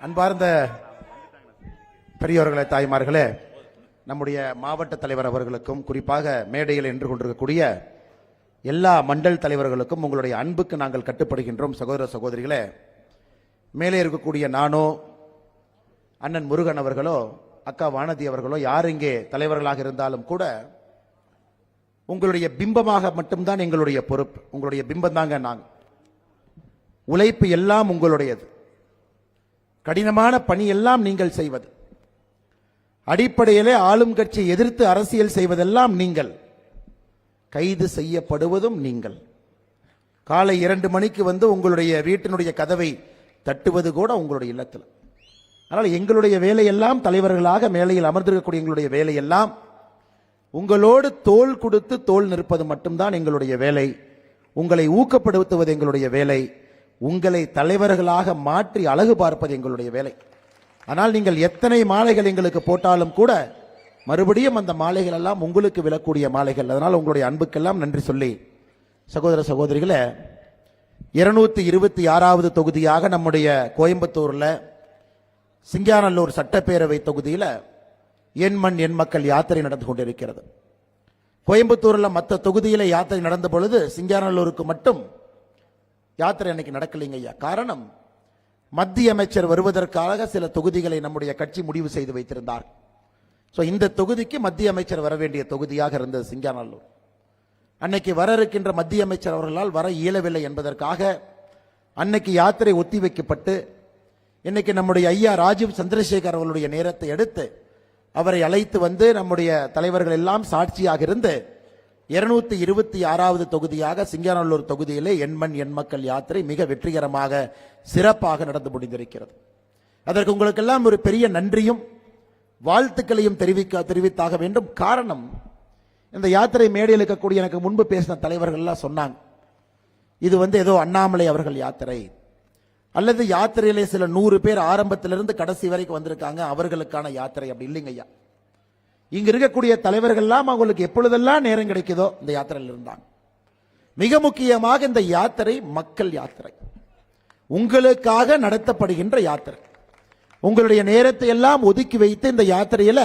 அன்பார்ந்த பெரியவர்களே, தாய்மார்களே, நம்முடைய மாவட்ட தலைவர் அவர்களுக்கும் குறிப்பாக மேடையில் நின்று கொண்டிருக்கக்கூடிய எல்லா மண்டல் தலைவர்களுக்கும் உங்களுடைய அன்புக்கு நாங்கள் கட்டுப்படுகின்றோம். சகோதர சகோதரிகளே, மேலே இருக்கக்கூடிய நானோ, அண்ணன் முருகன் அவர்களோ, அக்கா வானதி அவர்களோ, யார் இங்கே தலைவர்களாக இருந்தாலும் கூட உங்களுடைய பிம்பமாக மட்டும்தான் எங்களுடைய பொறுப்பு. உங்களுடைய பிம்பம் தாங்க நாங்கள். உழைப்பு எல்லாம் உங்களுடையது. கடினமான பணி எல்லாம் நீங்கள் செய்வது. அடிப்படையிலே ஆளும் கட்சியை எதிர்த்து அரசியல் செய்வதெல்லாம் நீங்கள். கைது செய்யப்படுவதும் நீங்கள். காலை 2 மணிக்கு வந்து உங்களுடைய வீட்டினுடைய கதவை தட்டுவது கூட உங்களுடைய இல்லத்தில். அதனால் எங்களுடைய வேலையெல்லாம், தலைவர்களாக மேலையில் அமர்ந்திருக்கக்கூடிய எங்களுடைய வேலையெல்லாம் உங்களோடு தோள் கொடுத்து தோள் நிற்பது மட்டும்தான் எங்களுடைய வேலை. உங்களை ஊக்கப்படுத்துவது எங்களுடைய வேலை. உங்களை தலைவர்களாக மாற்றி அழகு பார்ப்பது எங்களுடைய வேலை. ஆனால் நீங்கள் எத்தனை மாலைகள் எங்களுக்கு போட்டாலும் கூட மறுபடியும் அந்த மாலைகள் எல்லாம் உங்களுக்கு விழக்கூடிய மாலைகள். அதனால் உங்களுடைய அன்புக்கெல்லாம் நன்றி சொல்லி, சகோதர சகோதரிகளே, 226வது தொகுதியாக நம்முடைய கோயம்புத்தூர்ல சிங்காநல்லூர் சட்டப்பேரவை தொகுதியில் என் மண் என் மக்கள் யாத்திரை நடந்து கொண்டிருக்கிறது. கோயம்புத்தூர்ல மற்ற தொகுதியில யாத்திரை நடந்த பொழுது சிங்காநல்லூருக்கு மட்டும் யாத்திரை அன்னைக்கு நடக்கலைங்க ஐயா. காரணம், மத்திய அமைச்சர் வருவதற்காக சில தொகுதிகளை நம்முடைய கட்சி முடிவு செய்து வைத்திருந்தார். இந்த தொகுதிக்கு மத்திய அமைச்சர் வர வேண்டிய தொகுதியாக இருந்தது சிங்காநல்லூர். அன்னைக்கு வர இருக்கின்ற மத்திய அமைச்சர் அவர்களால் வர இயலவில்லை என்பதற்காக அன்னைக்கு யாத்திரை ஒத்தி வைக்கப்பட்டு, இன்னைக்கு நம்முடைய ஐயா ராஜீவ் சந்திரசேகர் அவர்களுடைய நேரத்தை எடுத்து அவரை அழைத்து வந்து நம்முடைய தலைவர்கள் எல்லாம் சாட்சியாக இருந்து 226வது தொகுதியாக சிங்காநல்லூர் தொகுதியிலே என் மண் என் மக்கள் யாத்திரை மிக வெற்றிகரமாக சிறப்பாக நடந்து முடிந்திருக்கிறது. அதற்கு உங்களுக்கெல்லாம் ஒரு பெரிய நன்றியும் வாழ்த்துக்களையும் தெரிவித்தாக வேண்டும். காரணம், இந்த யாத்திரை மேடையில் இருக்கக்கூடிய எனக்கு முன்பு பேசின தலைவர்கள் எல்லாம் சொன்னாங்க, இது வந்து ஏதோ அண்ணாமலை அவர்கள் யாத்திரை, அல்லது யாத்திரையிலே சில 100 பேர் ஆரம்பத்திலிருந்து கடைசி வரைக்கும் வந்திருக்காங்க, அவர்களுக்கான யாத்திரை. அப்படி இல்லைங்க ஐயா. இங்க இருக்கக்கூடிய தலைவர்கள் எல்லாம் அவங்களுக்கு எப்பொழுதெல்லாம் நேரம் கிடைக்குதோ இந்த யாத்திரையில் இருந்தாங்க. மிக முக்கியமாக இந்த யாத்திரை மக்கள் யாத்திரை, உங்களுக்காக நடத்தப்படுகின்ற யாத்திரை. உங்களுடைய நேரத்தை எல்லாம் ஒதுக்கி வைத்து இந்த யாத்திரையில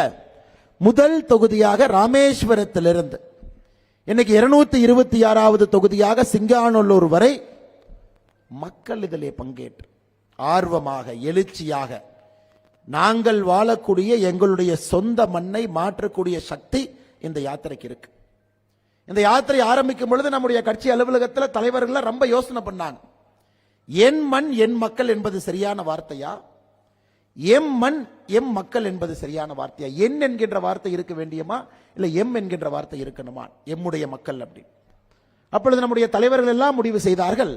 முதல் தொகுதியாக ராமேஸ்வரத்திலிருந்து இன்னைக்கு 226வது தொகுதியாக சிங்காநல்லூர் வரை மக்கள் இதிலே பங்கேற்று ஆர்வமாக எழுச்சியாக நாங்கள் வாழக்கூடிய எங்களுடைய சொந்த மண்ணை மாற்றக்கூடிய சக்தி இந்த யாத்திரைக்கு இருக்கு. இந்த யாத்திரை ஆரம்பிக்கும் பொழுது நம்முடைய கட்சி அலுவலகத்தில் தலைவர்கள் ரொம்ப யோசனை பண்ணாங்க, என் மண் என் மக்கள் என்பது சரியான வார்த்தையா, எம் மண் எம் மக்கள் என்பது சரியான வார்த்தையா, என் என்கின்ற வார்த்தை இருக்க வேண்டியமா இல்ல எம் என்கின்ற வார்த்தை இருக்கணுமா, எம்முடைய மக்கள் அப்படி. அப்பொழுது நம்முடைய தலைவர்கள் எல்லாம் முடிவு செய்தார்கள்,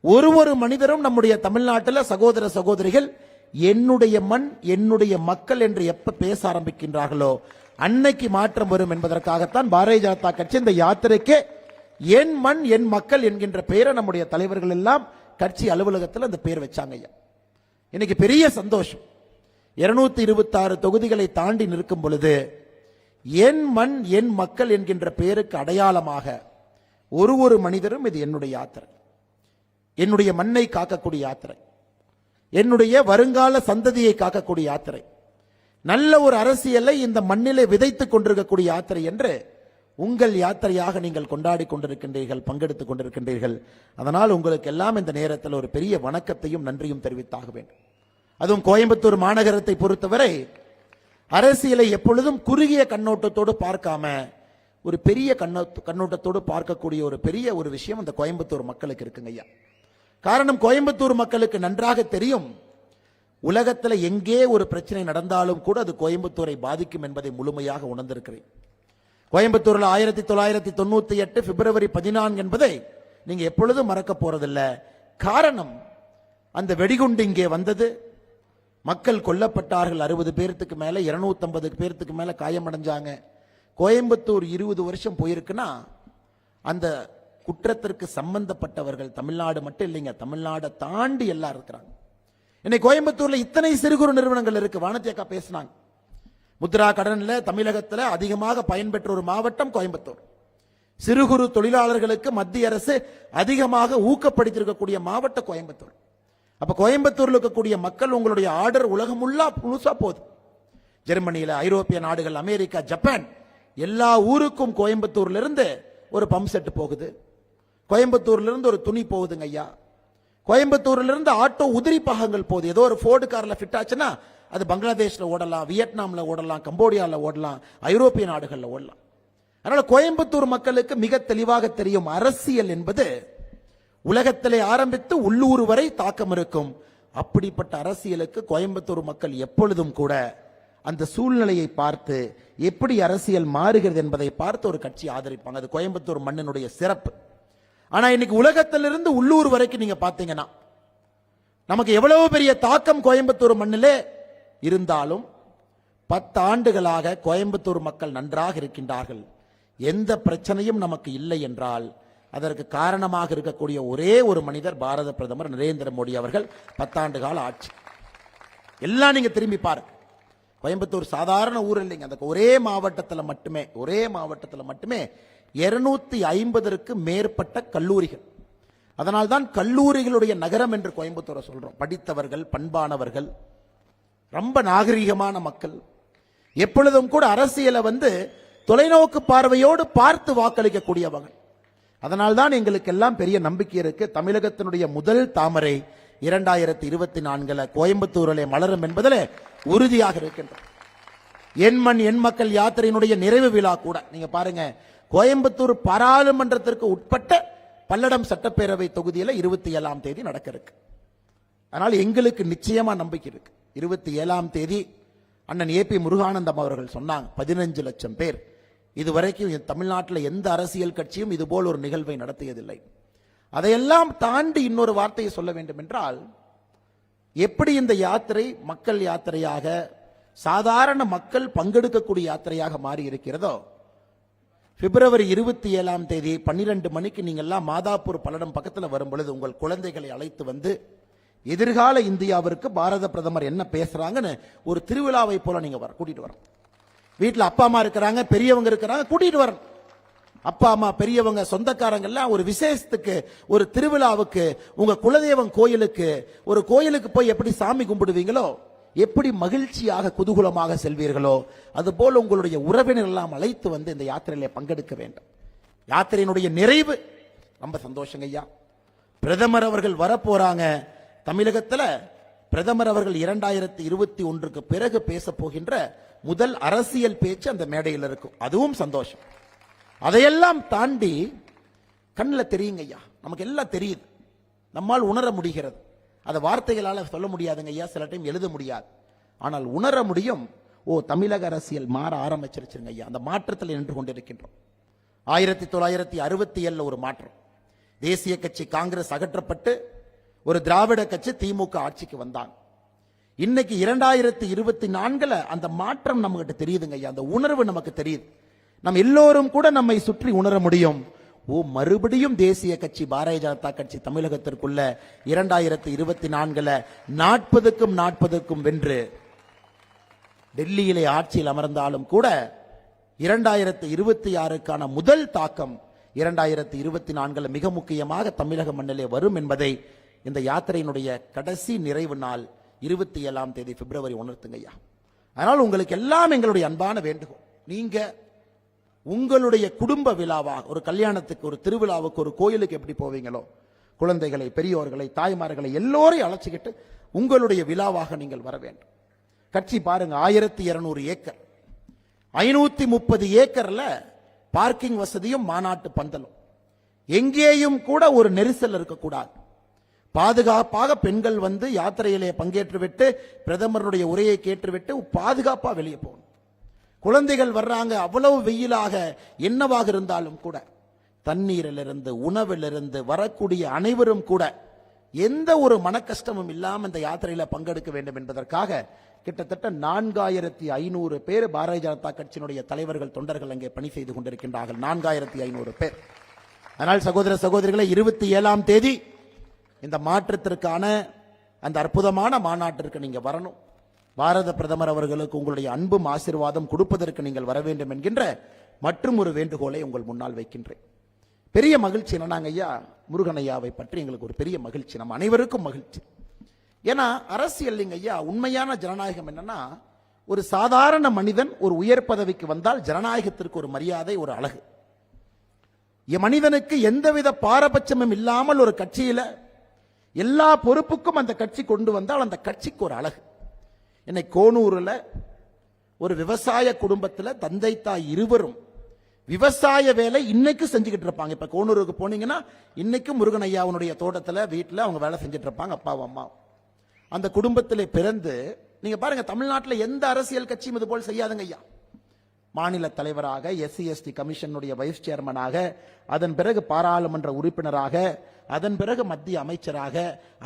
ஒரு மனிதரும் நம்முடைய தமிழ்நாட்டில் சகோதர சகோதரிகள் என்னுடைய மண் என்னுடைய மக்கள் என்று எப்ப பேச ஆரம்பிக்கின்றார்களோ அன்னைக்கு மாற்றம் வரும் என்பதற்காகத்தான் பாரதிய ஜனதா கட்சி இந்த யாத்திரைக்கு என் மண் என் மக்கள் என்கின்ற பெயரை நம்முடைய தலைவர்கள் எல்லாம் கட்சி அலுவலகத்தில் அந்த பெயர் வச்சாங்க. இன்னைக்கு பெரிய சந்தோஷம். 226 தொகுதிகளை தாண்டி நிற்கும் பொழுது என் மண் என் மக்கள் என்கின்ற பெயருக்கு அடையாளமாக ஒரு மனிதரும் இது என்னுடைய யாத்திரை, என்னுடைய மண்ணை காக்கக்கூடிய யாத்திரை, என்னுடைய வருங்கால சந்ததியை காக்கக்கூடிய யாத்திரை, நல்ல ஒரு அரசியலை இந்த மண்ணிலே விதைத்துக் கொண்டிருக்கக்கூடிய யாத்திரை என்று உங்கள் யாத்திரையாக நீங்கள் கொண்டாடி கொண்டிருக்கின்றீர்கள், பங்கெடுத்துக் கொண்டிருக்கின்றீர்கள். அதனால் உங்களுக்கு எல்லாம் இந்த நேரத்தில் ஒரு பெரிய வணக்கத்தையும் நன்றியும் தெரிவித்தாக வேண்டும். அதுவும் கோயம்புத்தூர் மாநகரத்தை பொறுத்தவரை அரசியலை எப்பொழுதும் குறுகிய கண்ணோட்டத்தோடு பார்க்காம ஒரு பெரிய கண்ணோட்டத்தோடு பார்க்கக்கூடிய ஒரு பெரிய ஒரு விஷயம் அந்த கோயம்புத்தூர் மக்களுக்கு இருக்குங்க ஐயா. காரணம், கோயம்புத்தூர் மக்களுக்கு நன்றாக தெரியும், உலகத்தில் எங்கே ஒரு பிரச்சனை நடந்தாலும் கூட அது கோயம்புத்தூரை பாதிக்கும் என்பதை முழுமையாக உணர்ந்திருக்கிறேன். கோயம்புத்தூரில் 1998 பிப்ரவரி 14 என்பதை நீங்க எப்பொழுதும் மறக்க போறதில்ல. காரணம், அந்த வெடிகுண்டு இங்கே வந்தது, மக்கள் கொல்லப்பட்டார்கள், 60 பேருக்கு மேல, 250 பேருக்கு மேல காயமடைஞ்சாங்க. கோயம்புத்தூர் 20 வருஷம் போயிருக்குன்னா அந்த குற்றத்திற்கு சம்பந்தப்பட்டவர்கள் தமிழ்நாடு மட்டும் இல்லைங்க, தமிழ்நாடை தாண்டி எல்லாம் இருக்கிறாங்க. இன்னைக்கு கோயம்புத்தூர்ல இத்தனை சிறு குறு நிறுவனங்கள் இருக்கு. வானதி அக்கா பேசினாங்க, முத்ரா கடன்ல தமிழகத்தில் அதிகமாக பயன்பெற்ற ஒரு மாவட்டம் கோயம்புத்தூர். சிறு குறு தொழிலாளர்களுக்கு மத்திய அரசு அதிகமாக ஊக்கப்படுத்தியிருக்கக்கூடிய மாவட்டம் கோயம்புத்தூர். அப்ப கோயம்புத்தூர்ல இருக்கக்கூடிய மக்கள் உங்களுடைய ஆர்டர் உலகம் முழுசா போகுது. ஜெர்மனியில, ஐரோப்பிய நாடுகள், அமெரிக்கா, ஜப்பான் எல்லா ஊருக்கும் கோயம்புத்தூர்ல இருந்து ஒரு பம்ப் செட் போகுது. கோயம்புத்தூர்ல இருந்து ஒரு துணி போகுதுங்க ஐயா. கோயம்புத்தூர்ல இருந்து ஆட்டோ உதிரி பாகங்கள் போகுது. ஏதோ ஒரு ஃபோர்டு கார்ல ஃபிட் ஆச்சுன்னா அது பங்களாதேஷ்ல ஓடலாம், வியட்நாம்ல ஓடலாம், கம்போடியால ஓடலாம், ஐரோப்பிய நாடுகள்ல ஓடலாம். அதனால கோயம்புத்தூர் மக்களுக்கு மிக தெளிவாக தெரியும், அரசியல் என்பது உலகத்திலே ஆரம்பித்து உள்ளூர் வரை தாக்கம் இருக்கும். அப்படிப்பட்ட அரசியலுக்கு கோயம்புத்தூர் மக்கள் எப்பொழுதும் கூட அந்த சூழ்நிலையை பார்த்து எப்படி அரசியல் மாறுகிறது என்பதை பார்த்து ஒரு கட்சி ஆதரிப்பாங்க. அது கோயம்புத்தூர் மண்ணினுடைய சிறப்பு. ஆனா இன்னைக்கு உலகத்திலிருந்து உள்ளூர் வரைக்கும் நீங்க பாத்தீங்கன்னா நமக்கு எவ்வளவு பெரிய தாக்கம் கோயம்புத்தூர் மண்ணிலே இருந்தாலும் 10 ஆண்டுகளாக கோயம்புத்தூர் மக்கள் நன்றாக இருக்கின்றார்கள். எந்த பிரச்சனையும் நமக்கு இல்லை என்றால் அதற்கு காரணமாக இருக்கக்கூடிய ஒரே ஒரு மனிதர் பாரத பிரதமர் நரேந்திர மோடி அவர்கள். 10 ஆண்டு கால ஆட்சி. எல்லாம் நீங்க திரும்பி பாருங்க. கோயம்புத்தூர் சாதாரண ஊர் இல்லைங்க. அந்த ஒரே மாவட்டத்தில் மட்டுமே 250ற்கு மேற்பட்ட கல்லூரிகள். அதனால்தான் கல்லூரிகளுடைய நகரம் என்று கோயம்புத்தூரை சொல்றோம். படித்தவர்கள், பண்பானவர்கள், ரொம்ப நாகரிகமான மக்கள், எப்பொழுதும் கூட அரசியலை தொலைநோக்கு பார்வையோடு பார்த்து வாக்களிக்கக்கூடியவர்கள். அதனால்தான் எங்களுக்கு எல்லாம் பெரிய நம்பிக்கை இருக்கு. தமிழகத்தினுடைய முதல் தாமரை 2024 கோயம்புத்தூரிலே மலரும் என்பதில் உறுதியாக இருக்கின்றோம். என் மண் என் மக்கள் யாத்திரையினுடைய நிறைவு விழா கூட நீங்க பாருங்க, கோயம்புத்தூர் பாராளுமன்றத்திற்கு உட்பட்ட பல்லடம் சட்டப்பேரவை தொகுதியில் 27ஆம் தேதி நடக்க இருக்கு. அதனால் எங்களுக்கு நிச்சயமா நம்பிக்கை இருக்கு. 27ஆம் தேதி அண்ணன் ஏபி முருகானந்தம் அவர்கள் சொன்னாங்க 15 லட்சம் பேர். இதுவரைக்கும் தமிழ்நாட்டில் எந்த அரசியல் கட்சியும் இதுபோல் ஒரு நிகழ்வை நடத்தியதில்லை. அதையெல்லாம் தாண்டி இன்னொரு வார்த்தையை சொல்ல வேண்டும் என்றால், எப்படி இந்த யாத்திரை மக்கள் யாத்திரையாக, சாதாரண மக்கள் பங்கெடுக்கக்கூடிய யாத்திரையாக மாறி இருக்கிறதோ, பிப்ரவரி 27ஆம் தேதி 12 மணிக்கு நீங்க எல்லாம் மாதாப்பூர் பல்லடம் பக்கத்தில் வரும் பொழுது உங்கள் குழந்தைகளை அழைத்து எதிர்கால இந்தியாவிற்கு பாரத பிரதமர் என்ன பேசுறாங்கன்னு ஒரு திருவிழாவை போல நீங்க கூட்டிட்டு வரணும். வீட்டில் அப்பா அம்மா இருக்கிறாங்க, பெரியவங்க இருக்கிறாங்க, கூட்டிட்டு வரணும். அப்பா அம்மா, பெரியவங்க, சொந்தக்காரங்க எல்லாம் ஒரு விசேஷத்துக்கு, ஒரு திருவிழாவுக்கு, உங்க குலதெய்வம் கோயிலுக்கு, ஒரு கோயிலுக்கு போய் எப்படி சாமி கும்பிடுவீங்களோ, எப்படி மகிழ்ச்சியாக குதூகலமாக செல்வீர்களோ, அதுபோல் உங்களுடைய உறவினர் எல்லாம் அழைத்து இந்த யாத்திரையில பங்கெடுக்க வேண்டும். யாத்திரையினுடைய நிறைவு ரொம்ப சந்தோஷங்க ஐயா. பிரதமர் அவர்கள் வரப்போறாங்க. தமிழகத்தில் பிரதமர் அவர்கள் 2021க்கு பிறகு பேச போகின்ற முதல் அரசியல் பேச்சு அந்த மேடையில் இருக்கும். அதுவும் சந்தோஷம். அதையெல்லாம் தாண்டி கண்ணில் தெரியுங்க ஐயா, நமக்கு எல்லாம் தெரியுது, நம்மால் உணர முடிகிறது. அதை வார்த்தைகளால் சொல்ல முடியாதுங்க ஐயா, சில டைம் எழுத முடியாது, ஆனால் உணர முடியும். தமிழக அரசியல் மாற ஆரம்பிச்சிருச்சுங்க ஐயா. அந்த மாற்றத்தில் நின்று கொண்டிருக்கின்றோம். 1967 ஒரு மாற்றம். தேசிய கட்சி காங்கிரஸ் அகற்றப்பட்டு ஒரு திராவிட கட்சி திமுக ஆட்சிக்கு வந்தாங்க. இன்னைக்கு 2024 அந்த மாற்றம் நமக்கு தெரியுதுங்க ஐயா. அந்த உணர்வு நமக்கு தெரியுது. நம்ம எல்லோரும் கூட நம்மை சுற்றி உணர முடியும். மறுபடியும் தேசிய கட்சி பாரதிய ஜனதா கட்சி தமிழகத்திற்குள்ள 2024 40க்கும் வென்று டெல்லியிலே ஆட்சியில் அமர்ந்தாலும் கூட 2026க்கான முதல் தாக்கம் 2024 மிக முக்கியமாக தமிழக மண்ணிலே வரும் என்பதை இந்த யாத்திரையினுடைய கடைசி நிறைவு நாள் 27ஆம் தேதி பிப்ரவரி உணர்த்துங்கய்யா. அதனால் உங்களுக்கு எல்லாம் எங்களுடைய அன்பான வேண்டுகோள், நீங்க உங்களுடைய குடும்ப விழாவாக, ஒரு கல்யாணத்துக்கு, ஒரு திருவிழாவுக்கு, ஒரு கோயிலுக்கு எப்படி போவீங்களோ, குழந்தைகளை, பெரியோர்களை, தாய்மார்களை எல்லோரையும் அழைச்சிக்கிட்டு உங்களுடைய விழாவாக நீங்கள் வர வேண்டும். கட்சி பாருங்க, 1200 ஏக்கர், 530 ஏக்கர்ல பார்க்கிங் வசதியும் மாநாட்டு பந்தலும். எங்கேயும் கூட ஒரு நெரிசல் இருக்கக்கூடாது. பாதுகாப்பாக பெண்கள் யாத்திரையிலே பங்கேற்றுவிட்டு பிரதமருடைய உரையை கேட்டுவிட்டு பாதுகாப்பா வெளியே போகணும். குழந்தைகள் வர்றாங்க, அவ்வளவு வெயிலாக என்னவாக இருந்தாலும் கூட தண்ணீரிலிருந்து, உணவிலிருந்து வரக்கூடிய அனைவரும் கூட எந்த ஒரு மன கஷ்டமும் இல்லாமல் இந்த யாத்திரையில பங்கெடுக்க வேண்டும் என்பதற்காக கிட்டத்தட்ட 4500 பேர் பாரதிய ஜனதா கட்சியினுடைய தலைவர்கள், தொண்டர்கள் அங்கே பணி செய்து கொண்டிருக்கின்றார்கள். 4500 பேர். அதனால் சகோதர சகோதரிகளை 27ஆம் தேதி இந்த மாற்றத்திற்கான அந்த அற்புதமான மாநாட்டிற்கு நீங்க வரணும். பாரத பிரதமர் அவர்களுக்கு உங்களுடைய அன்பும் ஆசீர்வாதம் கொடுப்பதற்கு நீங்கள் வர வேண்டும் என்கின்ற மற்றும் ஒரு வேண்டுகோளை உங்கள் முன்னால் வைக்கின்றேன். பெரிய மகிழ்ச்சி என்னன்னாங்க ஐயா, முருகன் ஐயாவை பற்றி எங்களுக்கு ஒரு பெரிய மகிழ்ச்சி, நம்ம அனைவருக்கும் மகிழ்ச்சி. ஏன்னா அரசியல் ஐயா, உண்மையான ஜனநாயகம் என்னன்னா, ஒரு சாதாரண மனிதன் ஒரு உயர் பதவிக்கு வந்தால் ஜனநாயகத்திற்கு ஒரு மரியாதை, ஒரு அழகு. மனிதனுக்கு எந்தவித பாரபட்சமும் இல்லாமல் ஒரு கட்சியில எல்லா பொறுப்புக்கும் அந்த கட்சி கொண்டு வந்தால் அந்த கட்சிக்கு ஒரு அழகு. என்னை கோனூர்ல ஒரு விவசாய குடும்பத்தில் தந்தை தாய் இருவரும் விவசாய வேலை இன்னைக்கு செஞ்சுக்கிட்டு இருப்பாங்க. இப்ப கோனூருக்கு போனீங்கன்னா இன்னைக்கு முருகன் ஐயாவுடைய தோட்டத்தில் வீட்டில் அவங்க வேலை செஞ்சுட்டு இருப்பாங்க, அப்பாவும் அம்மா. அந்த குடும்பத்திலே பிறந்து நீங்க பாருங்க, தமிழ்நாட்டில் எந்த அரசியல் கட்சியும் இது போல் செய்யாதுங்க ஐயா. மாநில தலைவராக, SC/ST கமிஷனுடைய வைஸ் சேர்மனாக, அதன் பிறகு பாராளுமன்ற உறுப்பினராக, அதன் பிறகு மத்திய அமைச்சராக,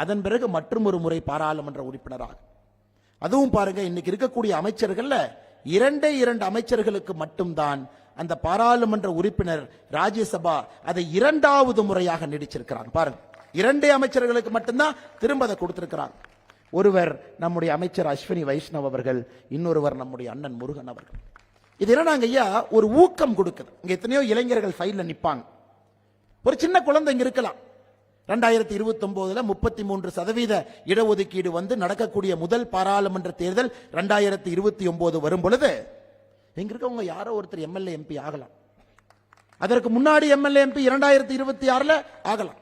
அதன் பிறகு மற்றும் ஒரு முறை பாராளுமன்ற உறுப்பினராக. அதுவும் பாருங்க, இன்னைக்கு இருக்கக்கூடிய அமைச்சர்கள்ல 2 அமைச்சர்களுக்கு மட்டும்தான் அந்த பாராளுமன்ற உறுப்பினர் ராஜ்யசபா அதை 2வது முறையாக நீடிச்சிருக்கிறாங்க. பாருங்க, 2 அமைச்சர்களுக்கு மட்டும்தான் திரும்ப அதை கொடுத்திருக்கிறாங்க. ஒருவர் நம்முடைய அமைச்சர் அஸ்வினி வைஷ்ணவ் அவர்கள், இன்னொருவர் நம்முடைய அண்ணன் முருகன் அவர்கள். இது என்ன ஐயா, ஒரு ஊக்கம் கொடுக்குது. இங்க எத்தனையோ இளைஞர்கள் சைட்ல நிப்பாங்க. ஒரு சின்ன குழந்தை இங்க இருக்கலாம். 2029 33% இடஒதுக்கீடு வந்து நடக்கக்கூடிய முதல் பாராளுமன்ற தேர்தல் 2029 வரும் பொழுது இங்க இருக்கவங்க யாரோ ஒருத்தர் MLA MP ஆகலாம். அதற்கு முன்னாடி MLA MP 2026 ஆகலாம்.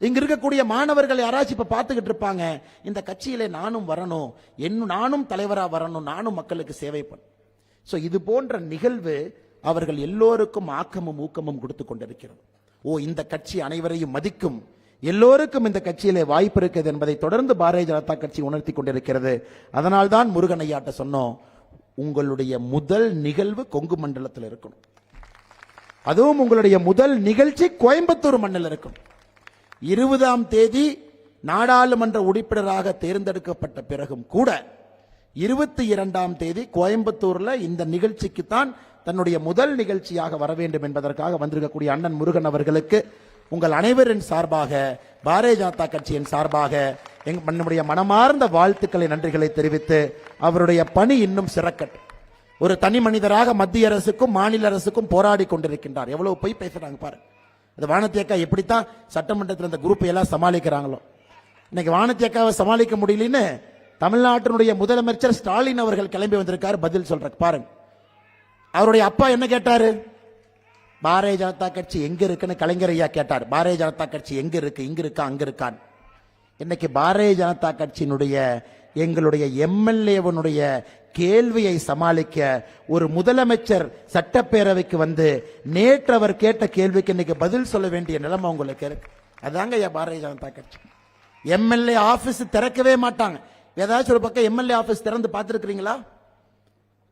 இங்க இருக்கக்கூடிய மாணவர்கள் யாராச்சும் இப்ப பார்த்துக்கிட்டு இருப்பாங்க, இந்த கட்சியிலே நானும் வரணும், நானும் தலைவரா வரணும், நானும் மக்களுக்கு சேவை பண்ண. இது போன்ற நிகழ்வு அவர்கள் எல்லோருக்கும் ஆக்கமும் ஊக்கமும் கொடுத்து கொண்டிருக்கிறது. இந்த கட்சி அனைவரையும் மதிக்கும், எல்லோருக்கும் இந்த கட்சியிலே வாய்ப்பு இருக்கிறது என்பதை தொடர்ந்து பாரதிய ஜனதா கட்சி உணர்த்தி கொண்டிருக்கிறது. அதனால்தான் முருகன் ஐயாட்ட சொன்னோம், உங்களுடைய முதல் நிகழ்வு கொங்கு மண்டலத்தில் இருக்கணும், அதுவும் உங்களுடைய முதல் நிகழ்ச்சி கோயம்புத்தூர் மண்ணில் இருக்கணும். 20ஆம் தேதி நாடாளுமன்ற உறுப்பினராக தேர்ந்தெடுக்கப்பட்ட பிறகும் கூட 22ஆம் தேதி கோயம்புத்தூர்ல இந்த நிகழ்ச்சிக்கு தான் தன்னுடைய முதல் நிகழ்ச்சியாக வர வேண்டும் என்பதற்காக வந்திருக்கக்கூடிய அண்ணன் முருகன் அவர்களுக்கு உங்கள் அனைவரின் சார்பாக, பாரதிய ஜனதா கட்சியின் சார்பாக நம்முடைய மனமார்ந்த வாழ்த்துக்களை, நன்றிகளை தெரிவித்து அவருடைய பணி இன்னும் சிறக்கட்டும். ஒரு தனி மனிதராக மத்திய அரசுக்கும் மாநில அரசுக்கும் போராடி கொண்டிருக்கின்றார். எவ்வளவு போய் பேசுறாங்க பாரு. அது வானதி அக்கா எப்படித்தான் சட்டமன்றத்தில் இந்த குரூப்பை எல்லாம் சமாளிக்கிறாங்களோ. இன்னைக்கு வானதி அக்காவை சமாளிக்க முடியலன்னு தமிழ்நாட்டினுடைய முதலமைச்சர் ஸ்டாலின் அவர்கள் கிளம்பி வந்திருக்காரு பதில் சொல்ற. பாருங்க, அவருடைய அப்பா என்ன கேட்டாரு, பாரதிய ஜனதா கட்சி எங்க இருக்குன்னு கலைஞர் ஐயா கேட்டார். பாரதிய ஜனதா கட்சி எங்க இருக்கு, இங்க இருக்கா, அங்க இருக்கான். இன்னைக்கு பாரதிய ஜனதா கட்சியினுடைய எங்களுடைய MLA-வனுடைய கேள்வியை சமாளிக்க ஒரு முதலமைச்சர் சட்டப்பேரவைக்கு வந்து நேற்று அவர் கேட்ட கேள்விக்கு இன்னைக்கு பதில் சொல்ல வேண்டிய நிலைமை உங்களுக்கு இருக்கு. அதாங்க பாரதிய ஜனதா கட்சி. MLA ஆபீஸ் திறக்கவே மாட்டாங்க. ஏதாச்சும் ஒரு பக்கம் MLA ஆபீஸ் திறந்து பார்த்துருக்கிறீங்களா?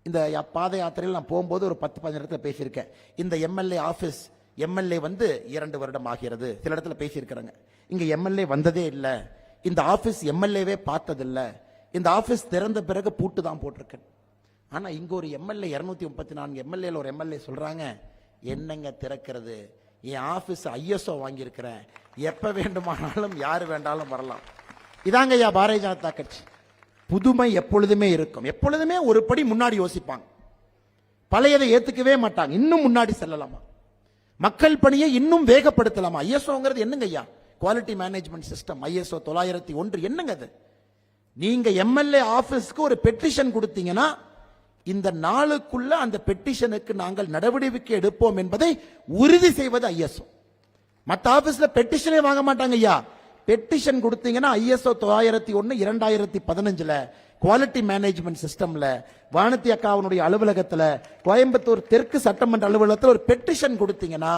இந்த பாத யாத்திரையில் நான் போகும்போது ஒரு 10-15 இடத்துல பேசியிருக்கேன். இந்த MLA ஆபீஸ், MLA வந்து 2 வருடம் ஆகிறது, சில இடத்துல பேசியிருக்கிறாங்க. இங்க MLA வந்ததே இல்லை, இந்த ஆபீஸ் MLA-வே பார்த்ததில்லை, இந்த ஆபீஸ் திறந்த பிறகு பூட்டு தான் போட்டிருக்கேன். ஆனா இங்க ஒரு MLA 234 MLA-ல ஒரு MLA சொல்றாங்க, என்னங்க திறக்கிறது, என் ஆபீஸ் ISO வாங்கியிருக்கிறேன், எப்ப வேண்டுமானாலும் யாரு வேண்டாலும் வரலாம். இதாங்க பாரதிய ஜனதா கட்சி. புதுமை எப்பொழுதுமே இருக்கும், எப்பொழுதுமே ஒரு படி முன்னாடி யோசிப்பாங்க, பழையதை ஏத்துக்கவே மாட்டாங்க, இன்னும் முன்னாடி செல்லலாமா, மக்கள் பணியை இன்னும் வேகப்படுத்தலாமா. ISOங்கிறது என்னங்க ஐயா, குவாலிட்டி மேனேஜ்மெண்ட் சிஸ்டம், ISO 901 என்னங்க அது? நீங்க MLA ஆபீஸ்க்கு ஒரு பெட்டிஷன் கொடுத்தீங்கன்னா இந்த நாளுக்குள்ள அந்த பெட்டிஷனுக்கு நாங்கள் நடவடிக்கை எடுப்போம் என்பதை உறுதி செய்வது ISO. மற்ற ஆபீஸ்ல பெட்டிஷனே வாங்க மாட்டாங்க ஐயா. பெட்டிஷன் கொடுத்தீங்கன்னா ISO 901 2015 குவாலிட்டி மேனேஜ்மெண்ட் சிஸ்டம்ல வானதி அக்காவுடைய அலுவலகத்துல கோயம்புத்தூர் தெற்கு சட்டமன்ற அலுவலகத்தில் ஒரு பெட்டிஷன் கொடுத்தீங்கன்னா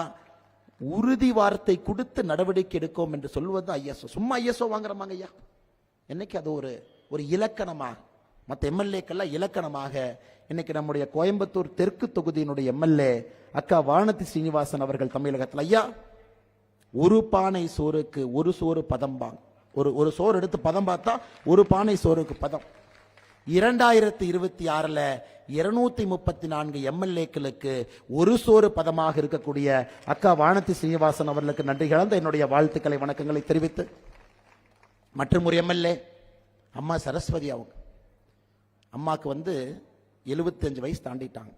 உறுதி வார்த்தை கொடுத்து நடவடிக்கை எடுக்கும் என்று சொல்வது ISO. சும்மா ISO வாங்குறமாங்க ஐயா. இன்னைக்கு அது ஒரு இலக்கணமாக, மற்ற MLA-க்கெல்லாம் இலக்கணமாக இன்னைக்கு நம்முடைய கோயம்புத்தூர் தெற்கு தொகுதியினுடைய MLA அக்கா வானதி ஸ்ரீனிவாசன் அவர்கள் தமிழகத்தில், ஐயா ஒரு பானை சோறுக்கு ஒரு சோறு பதம் பாங்க, ஒரு சோறு எடுத்து பதம் பார்த்தா ஒரு பானை சோறுக்கு பதம். 2026 234 MLA-க்களுக்கு ஒரு சோறு பதமாக இருக்கக்கூடிய அக்கா வானதி ஸ்ரீனிவாசன் அவர்களுக்கு நன்றி கலந்த என்னுடைய வாழ்த்துக்களை வணக்கங்களை தெரிவித்து, மற்றும் ஒரு MLA அம்மா சரஸ்வதி அவங்க, அம்மாக்கு வந்து 75 வயசு தாண்டிட்டாங்க.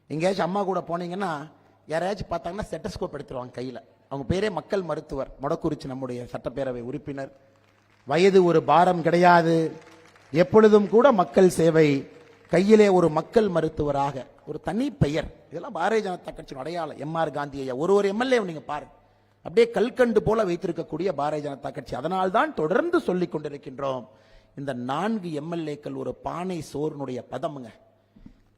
எங்கேயாச்சும் அம்மா கூட போனீங்கன்னா யாரையாச்சும் பார்த்தாங்கன்னா ஸ்டெத்தஸ்கோப் எடுத்துருவாங்க கையில். அவங்க பேரே மக்கள் மருத்துவர், மொடக்குறிச்சி நம்முடைய சட்டப்பேரவை உறுப்பினர். வயது ஒரு பாரம் கிடையாது. எப்பொழுதும் கூட மக்கள் சேவை, கையிலே ஒரு மக்கள் மருத்துவராக ஒரு தனி பெயர். இதெல்லாம் பாரதிய ஜனதா கட்சியின் அடையாளம். எம்.ஆர். காந்தி ஐயா ஒரு எம்எல்ஏ நீங்க பாருங்க, அப்படியே கல்கண்டு போல வைத்திருக்கக்கூடிய பாரதிய ஜனதா கட்சி. அதனால்தான் தொடர்ந்து சொல்லிக் கொண்டிருக்கின்றோம், இந்த 4 எம்எல்ஏக்கள் ஒரு பானை சோறுனுடைய பதமுங்க.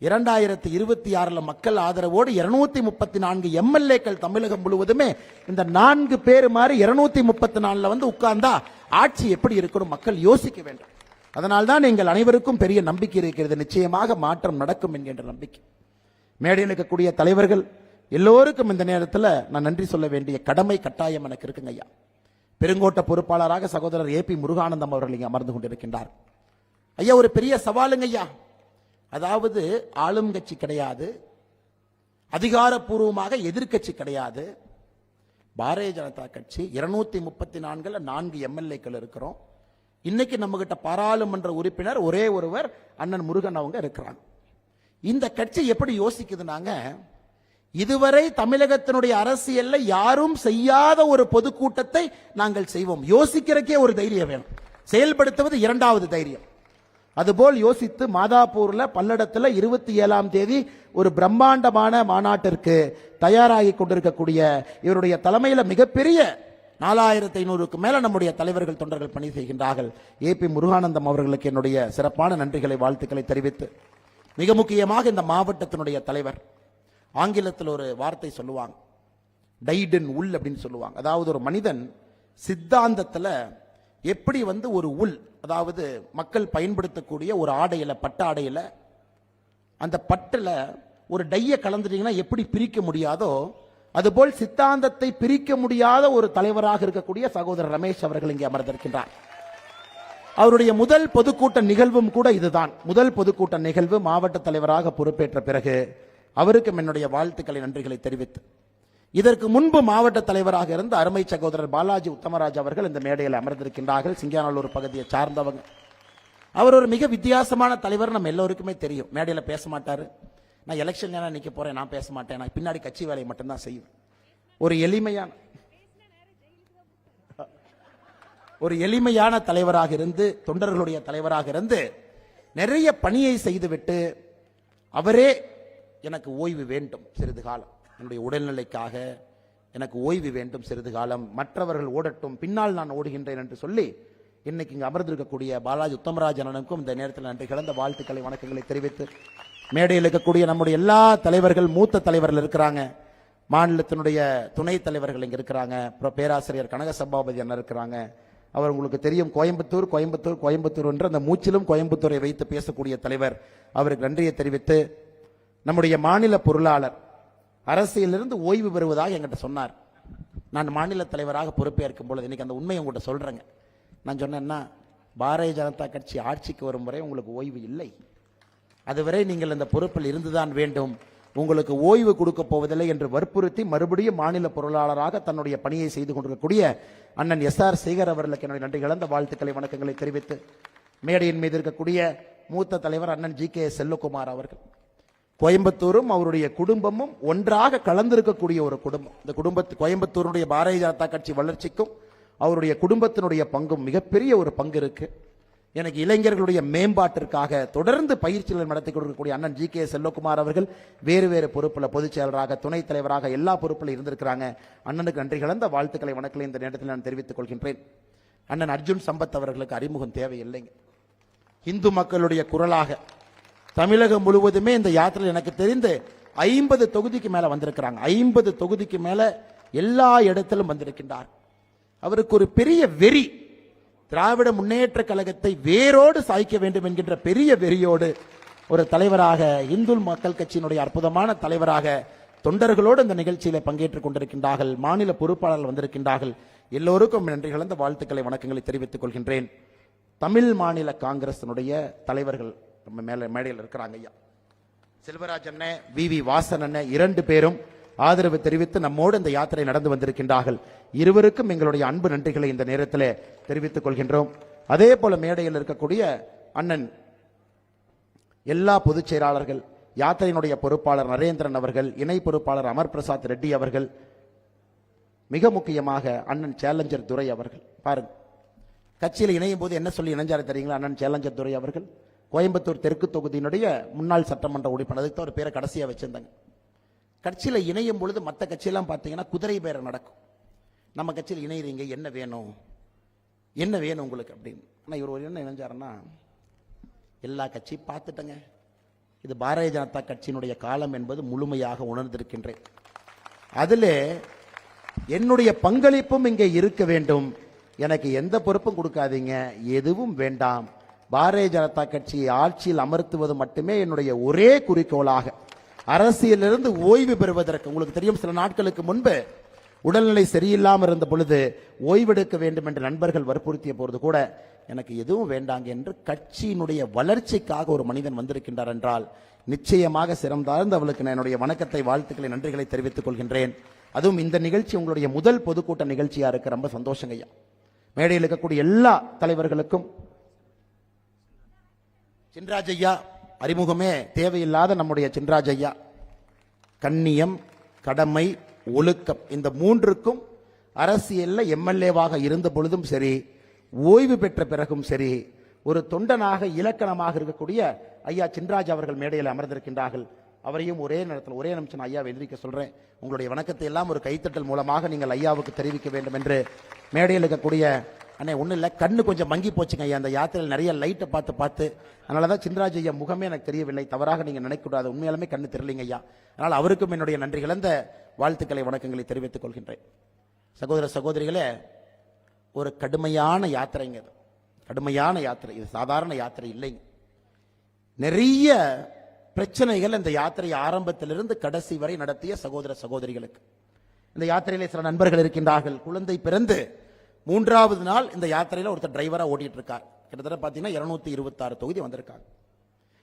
2026 மக்கள் ஆதரவோடு 234 எம்எல்ஏக்கள் தமிழகம் முழுவதுமே இந்த 4 பேர் மாதிரி 234 வந்து உட்கார்ந்தா ஆட்சி எப்படி இருக்கணும் மக்கள் யோசிக்க வேண்டும். அதனால்தான் எங்கள் அனைவருக்கும் பெரிய நம்பிக்கை இருக்கிறது, நிச்சயமாக மாற்றம் நடக்கும் என்கின்ற நம்பிக்கை. மேடையில் இருக்கக்கூடிய தலைவர்கள் எல்லோருக்கும் இந்த நேரத்தில் நான் நன்றி சொல்ல வேண்டிய கடமை கட்டாயம் எனக்கு இருக்குங்க ஐயா. பெருங்கோட்ட பொறுப்பாளராக சகோதரர் ஏபி முருகானந்தம் அவர்கள் இங்கே அமர்ந்து கொண்டிருக்கின்றார். ஐயா ஒரு பெரிய சவாலுங்க ஐயா. அதாவது ஆளும் கட்சி கிடையாது, அதிகாரப்பூர்வமாக எதிர்கட்சி கிடையாது. பாரதிய ஜனதா கட்சி 234 4 எம்எல்ஏக்கள் இருக்கிறோம். இன்னைக்கு நம்ம கிட்ட பாராளுமன்ற உறுப்பினர் ஒரே ஒருவர் அண்ணன் முருகன் அவங்க இருக்கிறாங்க. இந்த கட்சி எப்படி யோசிக்குதுனாங்க, இதுவரை தமிழகத்தினுடைய அரசியல்ல யாரும் செய்யாத ஒரு பொதுக்கூட்டத்தை நாங்கள் செய்வோம். யோசிக்கிறக்கே ஒரு தைரியம் வேணும், செயல்படுத்துவது இரண்டாவது தைரியம். அதுபோல் யோசித்து மாதாப்பூர்ல பல்லடத்தில் 27ஆம் தேதி ஒரு பிரம்மாண்டமான மாநாட்டிற்கு தயாராகி கொண்டிருக்கக்கூடிய இவருடைய தலைமையில மிகப்பெரிய 4500க்கு மேல நம்முடைய தலைவர்கள் தொண்டர்கள் பணி செய்கின்றார்கள். ஏபி முருகானந்தம் அவர்களுக்கு என்னுடைய சிறப்பான நன்றிகளை வாழ்த்துக்களை தெரிவித்து, மிக முக்கியமாக இந்த மாவட்டத்தினுடைய தலைவர் ஆங்கிலத்தில் ஒரு வார்த்தை சொல்லுவாங்க, டைட் இன் உல் அப்படின்னு சொல்லுவாங்க. அதாவது ஒரு மனிதன் சித்தாந்தத்தில் எப்படி வந்து ஒரு உல், அதாவது மக்கள் பயன்படுத்தக்கூடிய ஒரு ஆடையில, பட்டு ஆடையில, அந்த பட்டுல ஒரு டைய கலந்துட்டீங்கன்னா எப்படி பிரிக்க முடியாதோ அதுபோல் சித்தாந்தத்தை பிரிக்க முடியாத ஒரு தலைவராக இருக்கக்கூடிய சகோதரர் ரமேஷ் அவர்கள் இங்கே அமர்ந்திருக்கின்றார். அவருடைய முதல் பொதுக்கூட்ட நிகழ்வும் கூட இதுதான். முதல் பொதுக்கூட்ட நிகழ்வு மாவட்ட தலைவராக பொறுப்பேற்ற பிறகு அவருக்கும் என்னுடைய வாழ்த்துக்களை நன்றிகளை தெரிவித்து, இதற்கு முன்பு மாவட்ட தலைவராக இருந்த அருமை சகோதரர் பாலாஜி உத்தமராஜ் அவர்கள் இந்த மேடையில் அமர்ந்திருக்கின்றார்கள். சிங்காநல்லூர் பகுதியை சார்ந்தவங்க. அவர் ஒரு மிக வித்தியாசமான தலைவர், நம்ம எல்லோருக்குமே தெரியும். மேடையில் பேச மாட்டாரு. நான் எலெக்ஷன் நிக்க போறேன், நான் பேச மாட்டேன், நான் பின்னாடி கட்சி வேலையை மட்டும்தான் செய்வேன். ஒரு எளிமையான தலைவராக இருந்து, தொண்டர்களுடைய தலைவராக இருந்து நிறைய பணியை செய்துவிட்டு, அவரே எனக்கு ஓய்வு வேண்டும் சிறிது காலம், என்னுடைய உடல்நிலைக்காக எனக்கு ஓய்வு வேண்டும் சிறிது காலம், மற்றவர்கள் ஓடட்டும், பின்னால் நான் ஓடுகின்றேன் என்று சொல்லி இன்னைக்கு இங்கு அமர்ந்திருக்கக்கூடிய பாலாஜி உத்தமராஜ் அண்ணனுக்கும் இந்த நேரத்தில் நன்றி கலந்த வாழ்த்துக்களை வணக்கங்களை தெரிவித்து, மேடையில் இருக்கக்கூடிய நம்முடைய எல்லா தலைவர்கள், மூத்த தலைவர்கள் இருக்கிறாங்க, மாநிலத்தினுடைய துணைத் தலைவர்கள் இங்க இருக்கிறாங்க, பேராசிரியர் கனக சபாபதி அண்ணன் இருக்கிறாங்க. அவர் உங்களுக்கு தெரியும், கோயம்புத்தூர் கோயம்புத்தூர் கோயம்புத்தூர் என்று அந்த மூச்சிலும் கோயம்புத்தூரை வைத்து பேசக்கூடிய தலைவர். அவருக்கு நன்றியை தெரிவித்து, நம்முடைய மாநில பொருளாளர் அரசியலிருந்து ஓய்வு பெறுவதாக என்கிட்ட சொன்னார். நான் மாநில தலைவராக பொறுப்பேற்கும் பொழுது இன்னைக்கு அந்த உண்மையை உங்கள்கிட்ட சொல்றேங்க. நான் சொன்னேன்னா, பாரதிய ஜனதா கட்சி ஆட்சிக்கு வரும் வரை உங்களுக்கு ஓய்வு இல்லை, அதுவரை நீங்கள் இந்த பொறுப்பில் இருந்துதான் வேண்டும், உங்களுக்கு ஓய்வு கொடுக்க போவதில்லை என்று வற்புறுத்தி மறுபடியும் மாநில பொருளாளராக தன்னுடைய பணியை செய்து கொண்டிருக்கக்கூடிய அண்ணன் எஸ்.ஆர். சேகர் அவர்களுக்கு என்னுடைய நன்றி கலந்த வாழ்த்துக்களை வணக்கங்களை தெரிவித்து, மேடையின் மீது இருக்கக்கூடிய மூத்த தலைவர் அண்ணன் ஜி.கே. செல்லகுமார் அவர்கள், கோயம்புத்தூரும் அவருடைய குடும்பமும் ஒன்றாக கலந்திருக்கக்கூடிய ஒரு குடும்பம். இந்த கோயம்புத்தூருடைய பாரதிய ஜனதா கட்சி வளர்ச்சிக்கும் அவருடைய குடும்பத்தினுடைய பங்கும் மிகப்பெரிய ஒரு பங்கு இருக்கு. எனக்கு இளைஞர்களுடைய மேம்பாட்டிற்காக தொடர்ந்து பயிற்சிகள் நடத்தி கொடுக்கக்கூடிய அண்ணன் ஜி.கே. செல்லகுமார் அவர்கள் வேறு வேறு பொறுப்பில் பொதுச் செயலராக, துணைத் தலைவராக எல்லா பொறுப்பில் இருந்திருக்கிறாங்க. அண்ணனுக்கு நன்றி கலந்த வாழ்த்துக்களை வணக்கங்களை இந்த நேரத்தில் நான் தெரிவித்துக் கொள்கின்றேன். அண்ணன் அர்ஜுன் சம்பத் அவர்களுக்கு அறிமுகம் தேவையில்லைங்க. இந்து மக்களுடைய குரலாக தமிழகம் முழுவதுமே இந்த யாத்திரை எனக்கு தெரிந்து 50 தொகுதிக்கு மேல வந்திருக்கிறாங்க. 50 தொகுதிக்கு மேல எல்லா இடத்திலும் வந்திருக்கின்றார். அவருக்கு ஒரு பெரிய வெறி, திராவிட முன்னேற்ற கழகத்தை வேரோடு சாய்க்க வேண்டும் என்கின்ற பெரிய வெறியோடு ஒரு தலைவராக, இந்து மக்கள் கட்சியினுடைய அற்புதமான தலைவராக தொண்டர்களோடு இந்த நிகழ்ச்சியில பங்கேற்றுக் கொண்டிருக்கின்றார்கள். மாநில பொறுப்பாளர்கள் வந்திருக்கின்றார்கள். எல்லோருக்கும் நன்றி கலந்த வாழ்த்துக்களை வணக்கங்களை தெரிவித்துக் கொள்கின்றேன். தமிழ் மாநில காங்கிரசினுடைய தலைவர்கள் நம்ம மேடையில் இருக்கிறாங்க. ஐயா செல்வராஜ் அண்ணன், வி வாசன் அண்ணன் 2 பேரும் ஆதரவு தெரிவித்து நம்மோடு இந்த யாத்திரை நடந்து வந்திருக்கின்றார்கள். இருவருக்கும் எங்களுடைய அன்பு நன்றிகளை இந்த நேரத்தில் தெரிவித்துக் கொள்கின்றோம். அதே போல மேடையில் இருக்கக்கூடிய அண்ணன் எல்லா பொதுச் செயலாளர்கள், யாத்திரையினுடைய பொறுப்பாளர் நரேந்திரன் அவர்கள், இணை பொறுப்பாளர் அமர் பிரசாத் ரெட்டி அவர்கள், மிக முக்கியமாக அண்ணன் சேலஞ்சர் துரை அவர்கள். பாருங்க, கட்சியில் இணையும் போது என்ன சொல்லி இணைஞ்சாரு தெரியுங்களா? அண்ணன் சேலஞ்சத்துறை அவர்கள் கோயம்புத்தூர் தெற்கு தொகுதியினுடைய முன்னாள் சட்டமன்ற உறுப்பினர். அதுக்கு தான் ஒரு பேரை கடைசியாக வச்சிருந்தாங்க. கட்சியில் இணையும் பொழுது மற்ற கட்சியெல்லாம் பார்த்தீங்கன்னா குதிரை பேரை நடக்கும். நம்ம கட்சியில் இணைகிறீங்க, என்ன வேணும் என்ன வேணும் உங்களுக்கு அப்படின்னு. ஆனால் இவர் ஒரு என்ன இணைஞ்சாருன்னா, எல்லா கட்சியும் பார்த்துட்டங்க, இது பாரதிய ஜனதா கட்சியினுடைய காலம் என்பது முழுமையாக உணர்ந்திருக்கின்றேன். அதில் என்னுடைய பங்களிப்பும் இங்கே இருக்க வேண்டும். எனக்கு எந்த பொறுப்பும் கொடுக்காதீங்க, எதுவும் வேண்டாம். பாரதிய ஜனதா கட்சியை ஆட்சியில் அமர்த்துவது மட்டுமே என்னுடைய ஒரே குறிக்கோளாக, அரசியலிருந்து ஓய்வு பெறுவதற்கு. உங்களுக்கு தெரியும், சில நாட்களுக்கு முன்பு உடல்நிலை சரியில்லாமல் இருந்த பொழுது ஓய்வெடுக்க வேண்டும் என்று நண்பர்கள் வற்புறுத்திய பொழுது கூட எனக்கு எதுவும் வேண்டாங்க என்று கட்சியினுடைய வளர்ச்சிக்காக ஒரு மனிதன் வந்திருக்கின்றார் என்றால் நிச்சயமாக சிறந்தார்ந்து அவளுக்கு நான் என்னுடைய வணக்கத்தை, வாழ்த்துக்களை, நன்றிகளை தெரிவித்துக் கொள்கின்றேன். அதுவும் இந்த நிகழ்ச்சி உங்களுடைய முதல் பொதுக்கூட்ட நிகழ்ச்சியா இருக்கு. ரொம்ப சந்தோஷங்க ஐயா. மேடையில் இருக்கக்கூடிய எல்லா தலைவர்களுக்கும் சின்ராஜ் ஐயா அறிமுகமே தேவையில்லாத நம்முடைய சின்ராஜ் ஐயா கண்ணியம், கடமை, ஒழுக்கம் இந்த மூன்றுக்கும் அரசியல்ல எம்எல்ஏவாக இருந்த பொழுதும் சரி, ஓய்வு பெற்ற பிறகும் சரி, ஒரு தொண்டனாக இலக்கணமாக இருக்கக்கூடிய ஐயா சின்ராஜ் அவர்கள் மேடையில் அமர்ந்திருக்கின்றார்கள். அவரையும் ஒரே நேரத்தில் ஒரே நிமிஷம் ஐயாவை எதிர்க்க சொல்றேன். உங்களுடைய வணக்கத்தை எல்லாம் ஒரு கைத்தட்டல் மூலமாக நீங்கள் ஐயாவுக்கு தெரிவிக்க வேண்டும் என்று மேடையில் இருக்கக்கூடிய அண்ணே. ஒன்றும் இல்லை, கண்ணு கொஞ்சம் மங்கி போச்சுங்க ஐயா, அந்த யாத்திரையில் நிறைய லைட்டை பார்த்து பார்த்து. அதனால தான் சின்ராஜ் ஐயா முகமே எனக்கு தெரியவில்லை, தவறாக நீங்கள் நினைக்கக்கூடாது, உண்மையாலுமே கண்ணு தெரியலைங்க ஐயா. அதனால் அவருக்கும் என்னுடைய நன்றி கலந்த வாழ்த்துக்களை, வணக்கங்களை தெரிவித்துக் கொள்கின்றேன். சகோதர சகோதரிகளே, ஒரு கடுமையான யாத்திரைங்க, கடுமையான யாத்திரை, இது சாதாரண யாத்திரை இல்லைங்க. நிறைய பிரச்சனைகள் இந்த யாத்திரை ஆரம்பத்திலிருந்து கடைசி வரை நடத்திய சகோதர சகோதரிகளுக்கு. இந்த யாத்திரையிலே சில நண்பர்கள் இருக்கின்றார்கள். குழந்தை பிறந்து 3வது நாள் இந்த யாத்திரையில ஒருத்தர் டிரைவரா ஓட்டிட்டு இருக்கார். கிட்டத்தட்ட பாத்தீங்கன்னா 226 தொகுதி வந்திருக்காங்க.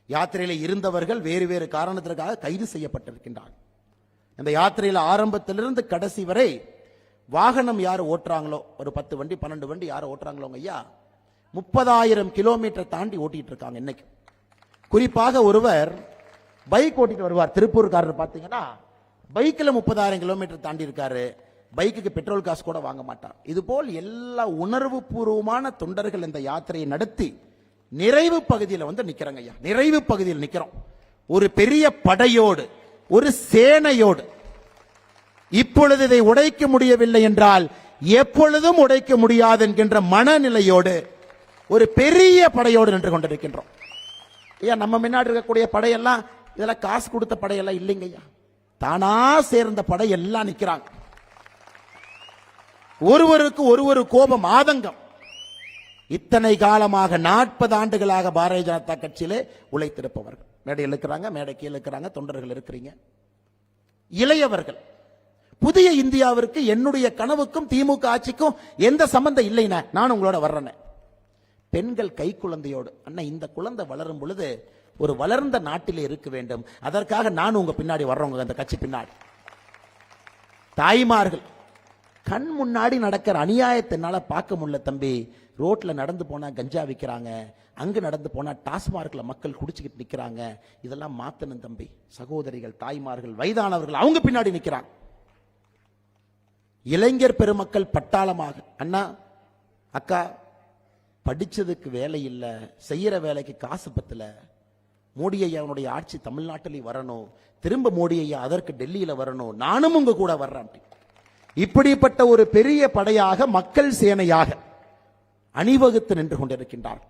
யாத்திரையில இருந்தவர்கள் வேறு வேறு காரணத்திற்காக கைது செய்யப்பட்டிருக்கின்றார்கள். இந்த யாத்திரையில ஆரம்பத்திலிருந்து கடைசி வரை வாகனம் யார் ஓட்டுறாங்களோ, ஒரு 10 வண்டி 12 வண்டி யார் ஓட்டுறாங்களோ ஐயா, 30,000 கிலோமீட்டர் தாண்டி ஓட்டிட்டு இருக்காங்க இன்னைக்கு. குறிப்பாக ஒருவர் பைக் ஓட்டிட்டு வருவார், திருப்பூர்காரர் பாத்தீங்கன்னா பைக்ல 30,000 கிலோமீட்டர் தாண்டி இருக்காரு. பைக்குக்கு பெட்ரோல் காசு கூட வாங்க மாட்டார். இது போல் எல்லா உணர்வு பூர்வமான தொண்டர்கள் இந்த யாத்திரையை நடத்தி நிறைவு பகுதியில் வந்து நிக்கிறோங்க ஐயா. நிறைவு பகுதியில் நிக்கிறோம், ஒரு பெரிய படையோடு, ஒரு சேனையோடு. இப்பொழுது இதை உடைக்க முடியவில்லை என்றால் எப்பொழுதும் உடைக்க முடியாது என்கின்ற மனநிலையோடு ஒரு பெரிய படையோடு நின்று கொண்டிருக்கின்றோம் ஐயா. நம்ம முன்னாடி இருக்கக்கூடிய படையெல்லாம் இதெல்லாம் காசு கொடுத்த படையெல்லாம் இல்லைங்க ஐயா, தானா சேர்ந்த படை எல்லாம் நிக்கிறாங்க. ஒருவருக்கு ஒருவர் கோபம், ஆதங்கம். இத்தனை காலமாக 40 ஆண்டுகளாக பாரதிய ஜனதா கட்சியிலே உழைத்திருப்பவர்கள் மேடையில் இருக்கிறாங்க, மேடை கீழே இருக்கிறாங்க, தொண்டர்கள் இருக்கிறீங்க, இளையவர்கள். புதிய இந்தியாவிற்கு என்னுடைய கனவுக்கும் திமுக ஆட்சிக்கும் எந்த சம்பந்தம் இல்லைன்னா நான் உங்களோட வர்றேன். பெண்கள் கை குழந்தையோடு, அண்ணா இந்த குழந்தை வளரும் பொழுது ஒரு வளர்ந்த நாட்டிலே இருக்க வேண்டும், அதற்காக நான் உங்க பின்னாடி வர்றவங்க, அந்த கட்சி பின்னாடி. தாய்மார்கள், கண் முன்னாடி நடக்கிற அநியாயத்தினால பார்க்க முடியல தம்பி. ரோட்ல நடந்து போனா கஞ்சா விற்கிறாங்க, அங்கு நடந்து போனா டாஸ்மார்க்ல மக்கள் குடிச்சுக்கிட்டு நிக்கிறாங்க. இதெல்லாம் மாத்தணும் தம்பி. சகோதரிகள், தாய்மார்கள், வயதானவர்கள் அவங்க பின்னாடி நிக்கிறாங்க. இளைஞர் பெருமக்கள் பட்டாளமாக, அண்ணா அக்கா படிச்சதுக்கு வேலை இல்லை, செய்யற வேலைக்கு காசு பத்தல, மோடி ஐயாவுடைய ஆட்சி தமிழ்நாட்டிலே வரணும், திரும்ப மோடி ஐயா அதற்கு டெல்லியில வரணும், நானும் உங்க கூட வர்றேன். இப்படிப்பட்ட ஒரு பெரிய படையாக, மக்கள் சேனையாக அணிவகுத்து நின்று கொண்டிருக்கின்றார்.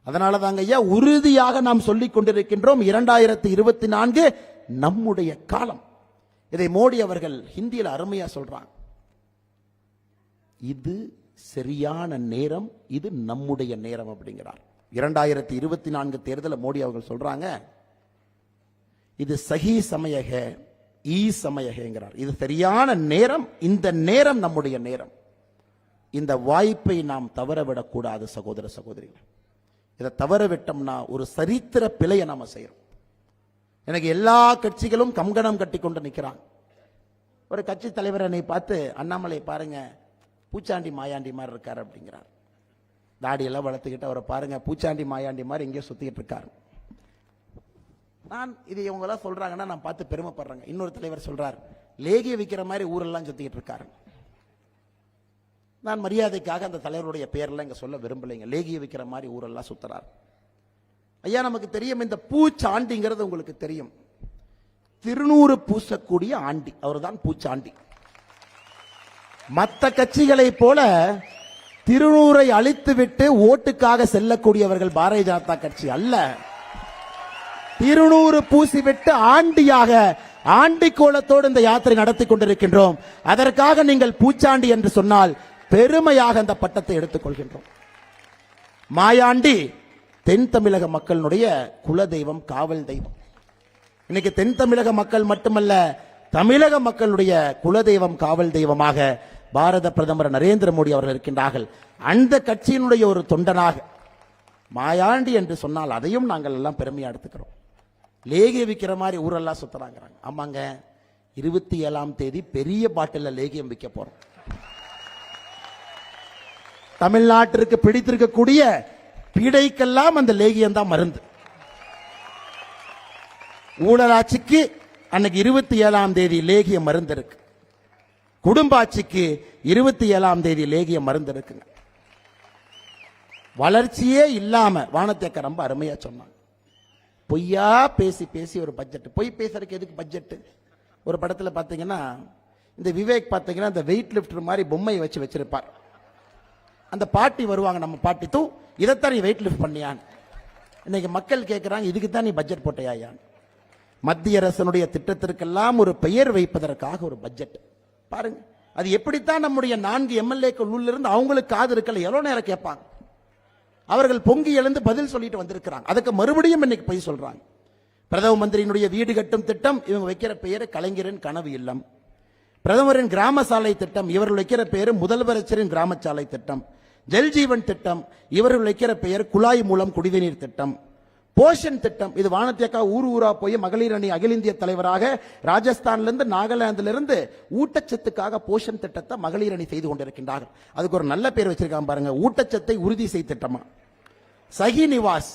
அதனால தாங்க ஐயா உறுதியாக நாம் சொல்லிக் கொண்டிருக்கின்றோம், 2024 நம்முடைய காலம். இதை மோடி அவர்கள் ஹிந்தியில் அருமையா சொல்றாங்க, இது சரியான நேரம், இது நம்முடைய நேரம் அப்படிங்கிறார். 2024 தேர்தலில் மோடி அவர்கள் சொல்றாங்க, இது சஹி சமயக ஈ சமயங்கிறார். இது சரியான நேரம், இந்த நேரம் நம்முடைய நேரம். இந்த வாய்ப்பை நாம் தவறவிடக் கூடாது சகோதர சகோதரிகள். இதை தவறவிட்டோம்னா ஒரு சரித்திர பிழையை நாம செய்யறோம். எனக்கு எல்லா கட்சிகளும் கங்கணம் கட்டி கொண்டு நிற்கிறாங்க. ஒரு கட்சி தலைவர் என்னை பார்த்து, அண்ணாமலை பாருங்க பூச்சாண்டி மாயாண்டி மாதிரி இருக்காரு அப்படிங்கிறார். தாடியெல்லாம் வளர்த்துக்கிட்டு அவரை பாருங்க பூச்சாண்டி மாயாண்டி மாதிரி எங்கேயோ சுத்திக்கிட்டு இருக்காரு. நான் இது இவங்கெல்லாம் சொல்றாங்கன்னா நான் பார்த்து பெருமைப்படுறேங்க. இன்னொரு தலைவர் சொல்றார், லேகிய விற்கிற மாதிரி ஊரெல்லாம் சுத்திக்கிட்டு இருக்காரு. நான் மரியாதைக்காக அந்த தலைவருடைய பேரெல்லாம் இங்க சொல்ல விரும்பலைங்க. லேகிய வைக்கிற மாதிரி ஊரெல்லாம் சுத்துறார். ஐயா, நமக்கு தெரியும் இந்த பூச்சாண்டிங்கிறது உங்களுக்கு தெரியும். திருநூறு பூசக்கூடிய ஆண்டி அவர் தான் பூச்சாண்டி. மற்ற கட்சிகளை போல திருநூறை அழித்துவிட்டு ஓட்டுக்காக செல்லக்கூடியவர்கள் பாரதிய ஜனதா கட்சி அல்ல. திருநூறு பூசிவிட்டு ஆண்டியாக ஆண்டி கோலத்தோடு இந்த யாத்திரை நடத்தி கொண்டிருக்கின்றோம். அதற்காக நீங்கள் பூச்சாண்டி என்று சொன்னால் பெருமையாக அந்த பட்டத்தை எடுத்துக் கொள்கின்றோம். மாயாண்டி தென் தமிழக மக்களுடைய குல தெய்வம், காவல் தெய்வம். இன்னைக்கு தென் தமிழக மக்கள் மட்டுமல்ல, தமிழக மக்களுடைய குலதெய்வம், காவல் தெய்வமாக பாரத பிரதமர் நரேந்திர மோடி அவர்கள் இருக்கின்றார்கள். அந்த கட்சியினுடைய ஒரு தொண்டனாக மாயாண்டி என்று சொன்னால் அதையும் நாங்கள் எல்லாம் பெருமையா எடுத்துக்கிறோம். லேகிய விற்கிற மாதிரி ஊரெல்லாம் சுத்துறாங்க. ஆமாங்க, 27ஆம் தேதி பெரிய பாட்டில் லேகியம் விற்க போறோம். தமிழ்நாட்டிற்கு பிடித்திருக்கக்கூடிய பீடைக்கெல்லாம் அந்த லேகியம் தான் மருந்து. ஊழலாட்சிக்கு அன்னைக்கு 27ஆம் தேதி லேகிய மருந்து இருக்கு. குடும்ப ஆட்சிக்கு 27ஆம் தேதி லேகிய மருந்து இருக்குங்க. வளர்ச்சியே இல்லாம வானத்தேக்க ரொம்ப அருமையா சொன்னாங்க. பொய்யா பேசி பேசி ஒரு பட்ஜெட். பொய் பேசுறதுக்கு எதுக்கு பட்ஜெட்? ஒரு படத்துல பாத்தீங்கன்னா இந்த விவேக் பாத்தீங்கன்னா இந்த வெயிட் லிப்டர் மாதிரி பொம்மையை வச்சிருப்பார். அந்த பாட்டி வருவாங்க, நம்ம பாட்டி, தூ இதைத்தான் நீ வெயிட் லிஃப்ட் பண்ணியான்னு. இன்னைக்கு மக்கள் கேட்கிறாங்க, இதுக்கு தான் நீ பட்ஜெட் போட்டையான்னு. மத்திய அரசனுடைய திட்டத்திற்கெல்லாம் ஒரு பெயர் வைப்பதற்காக ஒரு பட்ஜெட் பாருங்க. அது எப்படித்தான் நம்முடைய 4 எம்எல்ஏக்கள் உள்ள இருந்து அவங்களுக்கு காது இருக்கல, எவ்வளவு நேரம் கேட்பாங்க. அவர்கள் பொங்கி எழுந்து பதில் சொல்லிட்டு வந்திருக்கிறாங்க. அதுக்கு மறுபடியும் இன்னைக்கு போய் சொல்றாங்க. பிரதம மந்திரியினுடைய வீடு கட்டும் திட்டம், இவங்க வைக்கிற பெயர் கலைஞரின் கனவு இல்லம். பிரதமரின் கிராம சாலை திட்டம், இவர்கள் வைக்கிற பெயர் முதலமைச்சரின் கிராம சாலை திட்டம். ஜல் ஜீவன் திட்டம், இவர்கள் வைக்கிற பெயர் குழாய் மூலம் குடிநீர் திட்டம். போஷன் திட்டம், இது வானத்தியக்கா ஊர் ஊரா போய் மகளிர் அணி அகில இந்திய தலைவராக ராஜஸ்தான்ல இருந்து நாகாலாந்துல இருந்து ஊட்டச்சத்துக்காக போஷன் திட்டத்தை மகளிர் அணி செய்து கொண்டிருக்கின்றார்கள். அதுக்கு ஒரு நல்ல பேர் வச்சிருக்காங்க பாருங்க, ஊட்டச்சத்தை உறுதி செய் திட்டமா. சஹி நிவாஸ்,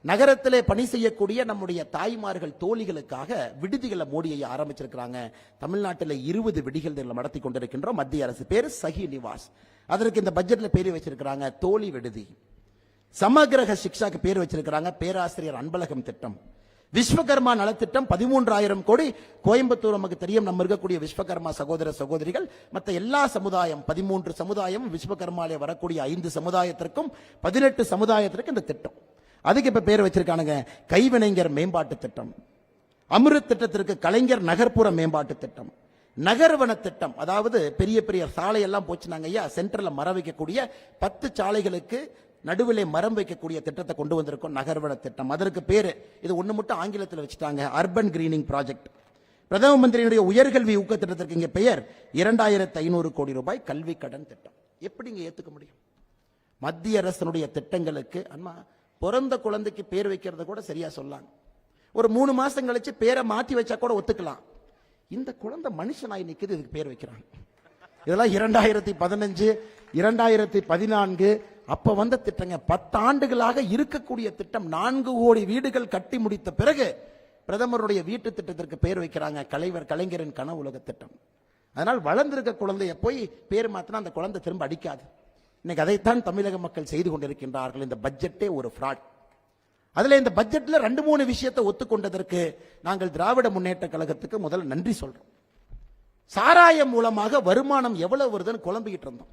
நகரத்திலே பணி செய்யக்கூடிய நம்முடைய தாய்மார்கள் தோழிகளுக்காக விடுதிகளை மோடியை ஆரம்பிச்சிருக்கிறாங்க. தமிழ்நாட்டில் 20 விடுதிகள் நடத்தி கொண்டிருக்கின்றோம். மத்திய அரசு பேரு சஹி நிவாஸ். அதற்கு இந்த பட்ஜெட்ல பேர் வச்சிருக்கிறாங்க தோழி விடுதி. சமகிரக சிக்ஷாக்கு பேர் வச்சிருக்கிறாங்க பேராசிரியர் அன்பழகம் திட்டம். விஸ்வகர்மா நலத்திட்டம் 13,000 கோடி. கோயம்புத்தூர் நமக்கு தெரியும், நம்ம இருக்கக்கூடிய விஸ்வகர்மா சகோதர சகோதரிகள் மற்ற எல்லா சமுதாயம் 13 சமுதாயம் விஸ்வகர்மாலே வரக்கூடிய 5 சமுதாயத்திற்கும் 18 சமுதாயத்திற்கு இந்த திட்டம். அதுக்கு இப்ப பேர் வச்சிருக்கானுங்க கைவினைஞர் மேம்பாட்டு திட்டம். அமிர்த் திட்டத்திற்கு கலைஞர் நகர்ப்புற மேம்பாட்டு திட்டம். நகர்வன திட்டம், அதாவது பெரிய பெரிய சாலை எல்லாம் போச்சுனாங்க ஐயா, சென்டர்ல மரம் வைக்கக்கூடிய 10 சாலைகளுக்கு நடுவிலே மரம் வைக்கக்கூடிய திட்டத்தை கொண்டு வந்திருக்கோம், நகர்வன திட்டம். அதற்கு பேரு, இது ஒண்ணு மட்டும் ஆங்கிலத்தில் வச்சுட்டாங்க, அர்பன் கிரீனிங் ப்ராஜெக்ட். பிரதம மந்திரியினுடைய உயர்கல்வி ஊக்க திட்டத்திற்கு இங்க பெயர் 2500 கோடி ரூபாய் கல்வி கடன் திட்டம். எப்படிங்க ஏத்துக்க முடியும்? மத்திய அரசனுடைய திட்டங்களுக்கு அம்மா பிறந்த குழந்தைக்கு பேர் வைக்கிறது கூட சரியா சொல்லாங்க. ஒரு 3 மாசம் கழிச்சு பேரை மாத்தி வச்சா கூட ஒத்துக்கலாம். இந்த குழந்தை மனுஷனாய் நிக்குது, இதுக்கு பேர் வைக்கிறாங்க. இதெல்லாம் 2015 2014 அப்ப வந்த திட்டங்க. 10 ஆண்டுகளாக இருக்கக்கூடிய திட்டம். 4 கோடி வீடுகள் கட்டி முடித்த பிறகு பிரதமருடைய வீட்டு திட்டத்திற்கு பேர் வைக்கிறாங்க கலைஞரின் கனவு உலக திட்டம். அதனால் வளர்ந்திருக்க குழந்தைய போய் பேர் மாத்தினா அந்த குழந்தை திரும்ப அடிக்காது. இன்னைக்கு அதைத்தான் தமிழக மக்கள் செய்து கொண்டிருக்கின்றார்கள். இந்த பட்ஜெட்டே ஒரு ஃப்ராட். அதுல இந்த பட்ஜெட்ல 2-3 விஷயத்தை ஒத்துக்கொண்டதற்கு நாங்கள் திராவிட முன்னேற்ற கழகத்துக்கு முதல்ல நன்றி சொல்றோம். சாராயம் மூலமாக வருமானம் எவ்வளவு வருதுன்னு குழம்பிக்கிட்டு இருந்தோம்.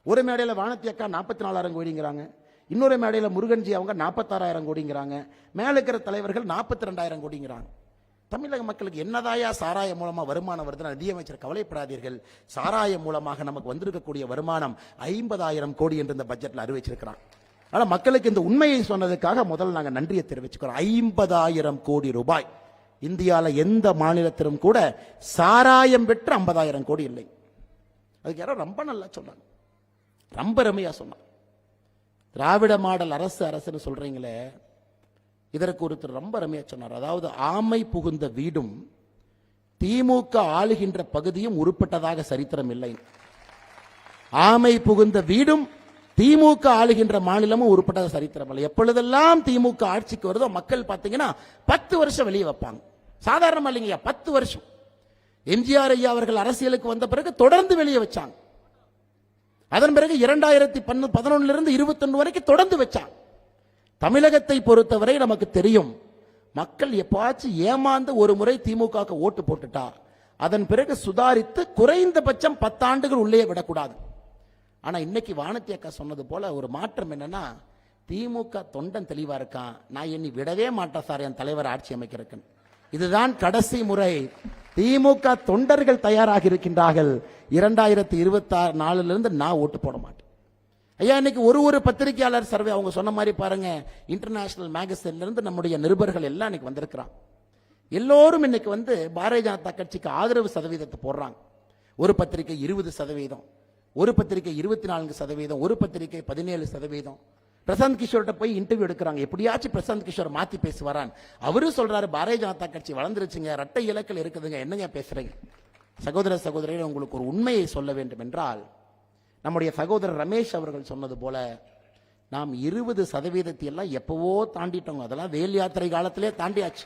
ஒரு மேடையில வானத்தி அக்கா 44,000 கோடிங்கிறாங்க, இன்னொரு மேடையில முருகன்ஜி அவங்க 46,000 கோடிங்கிறாங்க, மேல இருக்கிற தலைவர்கள் 42,000 கோடிங்கிறாங்க. தமிழக மக்களுக்கு என்னதாயா சாராயம் மூலமா வருமானம் வருதுன்னு நிதியமைச்சர் கவலைப்படாதீர்கள். சாராயம் மூலமாக நமக்கு வந்திருக்கக்கூடிய வருமானம் 50,000 கோடி என்று இந்த பட்ஜெட்ல அறிவிச்சிருக்கிறான். ஆனா மக்களுக்கு இந்த உண்மையை சொன்னதுக்காக முதல்ல நாங்க நன்றியை தெரிவிச்சுக்கிறோம். 50,000 கோடி ரூபாய். இந்தியாவில் எந்த மாநிலத்திலும் கூட சாராயம் பெற்று 50,000 கோடி இல்லை. அதுக்கு யாரோ ரொம்ப நல்லா சொன்னாங்க, ரொம்ப ரமையா சொன்னாங்க. திராவிட மாடல் அரசுன்னு சொல்றீங்களே, இதற்கு ஒருத்தர் ரொம்ப ரமையா சொன்னார். அதாவது ஆமை புகுந்த வீடும் திமுக ஆளுகின்ற பகுதியும் உருப்பட்டதாக சரித்திரம் இல்லை. ஆமை புகுந்த வீடும் திமுக ஆளுகின்ற மாநிலமும் உருப்பட்டத சரித்திரம் இல்லை. எப்பொழுதெல்லாம் திமுக ஆட்சிக்கு வருதோ மக்கள் பார்த்தீங்கன்னா 10 வருஷம் வெளியே வைப்பாங்க. சாதாரணமா இல்லைங்க, 10 வருஷம். எம்ஜிஆர் ஐயா அவர்கள் அரசியலுக்கு வந்த பிறகு தொடர்ந்து வெளியே வச்சாங்க. அதன் பிறகு 2011 21 வரைக்கும் தொடர்ந்து வச்சான். தமிழகத்தை பொறுத்தவரை நமக்கு தெரியும், மக்கள் எப்பாச்சும் ஏமாந்து ஒரு முறை திமுக ஓட்டு போட்டுட்டா அதன் பிறகு சுதாரித்து குறைந்தபட்சம் 10 ஆண்டுகள் உள்ளே விடக்கூடாது. ஆனா இன்னைக்கு வானதி அக்கா சொன்னது போல ஒரு மாற்றம் என்னன்னா, திமுக தொண்டன் தெளிவா இருக்கான், நான் இனி விடவே மாட்டேன் சார் என் தலைவர் ஆட்சி அமைக்கிறேன். இதுதான் கடைசி முறை. திமுக தொண்டர்கள் தயாராக இருக்கின்றார்கள். 2024 நான் ஓட்டு போட மாட்டேன். ஐயா, இன்னைக்கு ஒரு பத்திரிகையாளர் சர்வே அவங்க சொன்ன மாதிரி பாருங்க, இன்டர்நேஷனல் மேகசின்ல இருந்து நம்முடைய நிருபர்கள் எல்லாம் இன்னைக்கு வந்திருக்கிறான். எல்லோரும் இன்னைக்கு பாரதிய ஜனதா கட்சிக்கு ஆதரவு சதவீதத்தை போடுறாங்க. ஒரு பத்திரிகை 20%, ஒரு பத்திரிகை 24%, ஒரு பத்திரிகை 17%. பிரசாந்த் கிஷோர்ட்ட போய் இன்டர்வியூ எடுக்கிறாங்க, எப்படியாச்சும் பிரசாந்த் கிஷோர் மாத்தி பேசுவாரான். அவரும் சொல்றாரு, பாரதிய ஜனதா கட்சி வளர்ந்துருச்சுங்க, இரட்டை இலக்கில் இருக்குதுங்க, என்னங்க பேசுறீங்க? சகோதர சகோதரிகள், உங்களுக்கு ஒரு உண்மையை சொல்ல வேண்டும் என்றால், நம்முடைய சகோதரர் ரமேஷ் அவர்கள் சொன்னது போல நாம் 20% எல்லாம் எப்பவோ தாண்டிட்டோம். அதெல்லாம் வேல் யாத்திரை காலத்திலே தாண்டியாச்சு,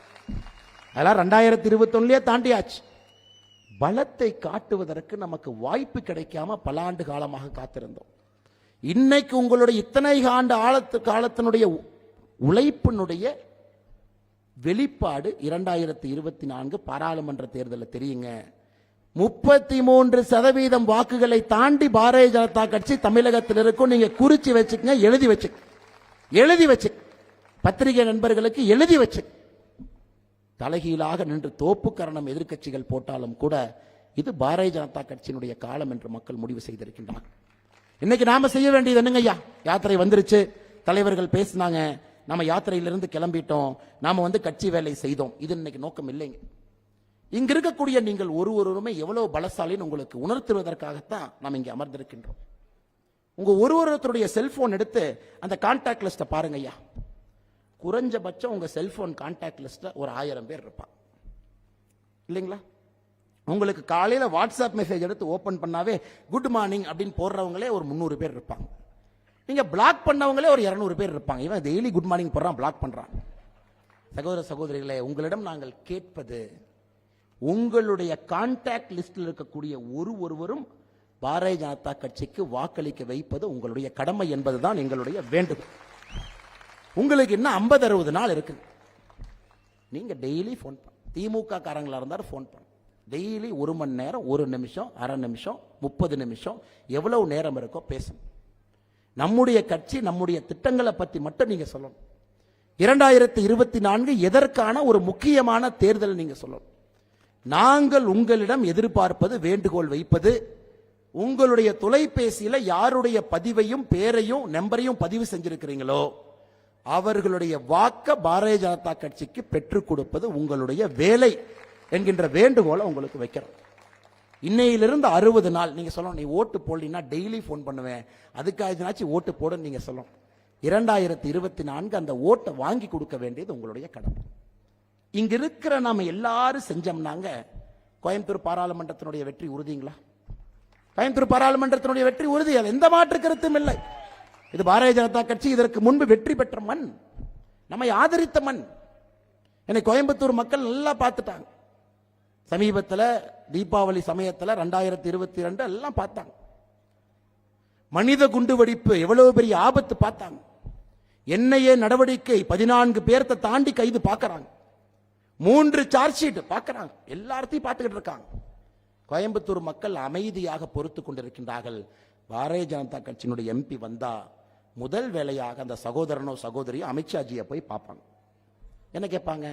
அதெல்லாம் 2021 தாண்டியாச்சு. பலத்தை காட்டுவதற்கு நமக்கு வாய்ப்பு கிடைக்காம பல ஆண்டு காலமாக காத்திருந்தோம். இன்னைக்கு உங்களுடைய இத்தனை ஆண்டு காலத்தினுடைய உழைப்பினுடைய வெளிப்பாடு 2024 பாராளுமன்ற தேர்தலில் தெரியுங்க. 33% வாக்குகளை தாண்டி பாரதிய ஜனதா கட்சி தமிழகத்தில் இருக்கும். நீங்க குறிச்சு வச்சுக்கங்க, எழுதி வச்சு பத்திரிகை நண்பர்களுக்கு எழுதி வச்சு. தலைகீழாக நின்று தோப்பு கரணம் எதிர்க்கட்சிகள் போட்டாலும் கூட இது பாரதிய ஜனதா கட்சியினுடைய காலம் என்று மக்கள் முடிவு செய்திருக்கின்றனர். இன்னைக்கு நாம செய்ய வேண்டியது என்னங்க ஐயா? யாத்திரை வந்துருச்சு, தலைவர்கள் பேசினாங்க, நம்ம யாத்திரையிலிருந்து கிளம்பிட்டோம், நாம கட்சி வேலை செய்தோம். இது இன்னைக்கு நோக்கம் இல்லைங்க. இங்க இருக்கக்கூடிய நீங்கள் ஒருவருமே எவ்வளவு பலசாலின்னு உங்களுக்கு உணர்த்துவதற்காகத்தான் நாம் இங்க அமர்ந்திருக்கின்றோம். உங்க ஒருவருடைய செல்போன் எடுத்து அந்த கான்டாக்ட் லிஸ்ட பாருங்க ஐயா. குறைஞ்சபட்சம் உங்க செல்போன் கான்டாக்ட் லிஸ்ட்ல ஒரு 1000 பேர் இருப்பாங்க இல்லைங்களா? உங்களுக்கு காலையில வாட்ஸ்அப் மெசேஜ் எடுத்து ஓபன் பண்ணாவே குட் மார்னிங் அப்படின்னு போடுறவங்களே ஒரு 300 பேர் இருப்பாங்க. நீங்க பிளாக் பண்ணவங்களே ஒரு 200 பேர் இருப்பாங்க. இவன் டெய்லி குட் மார்னிங் போடுறான், பிளாக் பண்றான். சகோதர சகோதரிகளே, உங்களிடம் நாங்கள் கேட்பது, உங்களுடைய கான்டாக்ட் லிஸ்டில் இருக்கக்கூடிய ஒருவரும் பாரதிய ஜனதா கட்சிக்கு வாக்களிக்க வைப்பது உங்களுடைய கடமை என்பதுதான் எங்களுடைய வேண்டுகோள். உங்களுக்கு இன்னும் 50-60 நாள் இருக்கு. நீங்க டெய்லி போன் பண்ண, திமுக காரங்களா இருந்தாலும் போன் பண்ண, டெய்லி 1 மணி நேரம், 1 நிமிஷம், அரை நிமிஷம், 30 நிமிஷம், எவ்வளவு நேரம் இருக்கோ பேசணும். நம்முடைய கட்சி, நம்முடைய திட்டங்களை பத்தி மட்டும் நீங்க சொல்லணும். 2024 எதற்கான ஒரு முக்கியமான தேர்தல் நீங்க சொல்லணும். நாங்கள் உங்களிடம் எதிர்பார்ப்பது, வேண்டுகோள் வைப்பது, உங்களுடைய தொலைபேசியில யாருடைய பதிவையும் பேரையும் நம்பரையும் பதிவு செஞ்சிருக்கிறீங்களோ அவர்களுடைய வாக்க பாரதிய ஜனதா கட்சிக்கு பெற்றுக் கொடுப்பது உங்களுடைய வேலை என்கின்ற வேண்டுகோளை உங்களுக்கு வைக்கிறோம். இன்னையிலிருந்து 60 நாள் நீங்க சொல்லணும், நீ ஓட்டு போடலினா டெய்லி போன் பண்ணுவேன், அதுக்காக ஓட்டு போட நீங்க சொல்லணும். 2024 அந்த ஓட்டை வாங்கி கொடுக்க வேண்டியது உங்களுடைய கடமை. இங்க இருக்கிற நாம எல்லாரும் செஞ்சோம்னாங்க கோயம்புத்தூர் பாராளுமன்றத்தினுடைய வெற்றி உறுதிங்களா? கோயம்புத்தூர் பாராளுமன்றத்தினுடைய வெற்றி உறுதி, அது எந்த மாற்று கருத்தும் இல்லை. இது பாரதிய ஜனதா கட்சி இதற்கு முன்பு வெற்றி பெற்ற மண், நம்மை ஆதரித்த மண். என்னை கோயம்புத்தூர் மக்கள் நல்லா பார்த்துட்டாங்க. சமீபத்தில் தீபாவளி சமயத்தில் 2022 எல்லாம் பார்த்தாங்க. மனித குண்டு வெடிப்பு எவ்வளவு பெரிய ஆபத்து பார்த்தாங்க. என்ஐஏ நடவடிக்கை 14 பேர்த்த தாண்டி கைது பார்க்கறாங்க, 3 சார்ஜ் ஷீட் பார்க்கறாங்க, எல்லாத்தையும் பார்த்துக்கிட்டு இருக்காங்க. கோயம்புத்தூர் மக்கள் அமைதியாக பொறுத்து கொண்டிருக்கின்றார்கள். பாரதிய ஜனதா கட்சியினுடைய எம்பி வந்தா முதல் வேலையாக அந்த சகோதரனோ சகோதரியோ அமித்ஷாஜியை போய் பார்ப்பாங்க. என்ன கேட்பாங்க?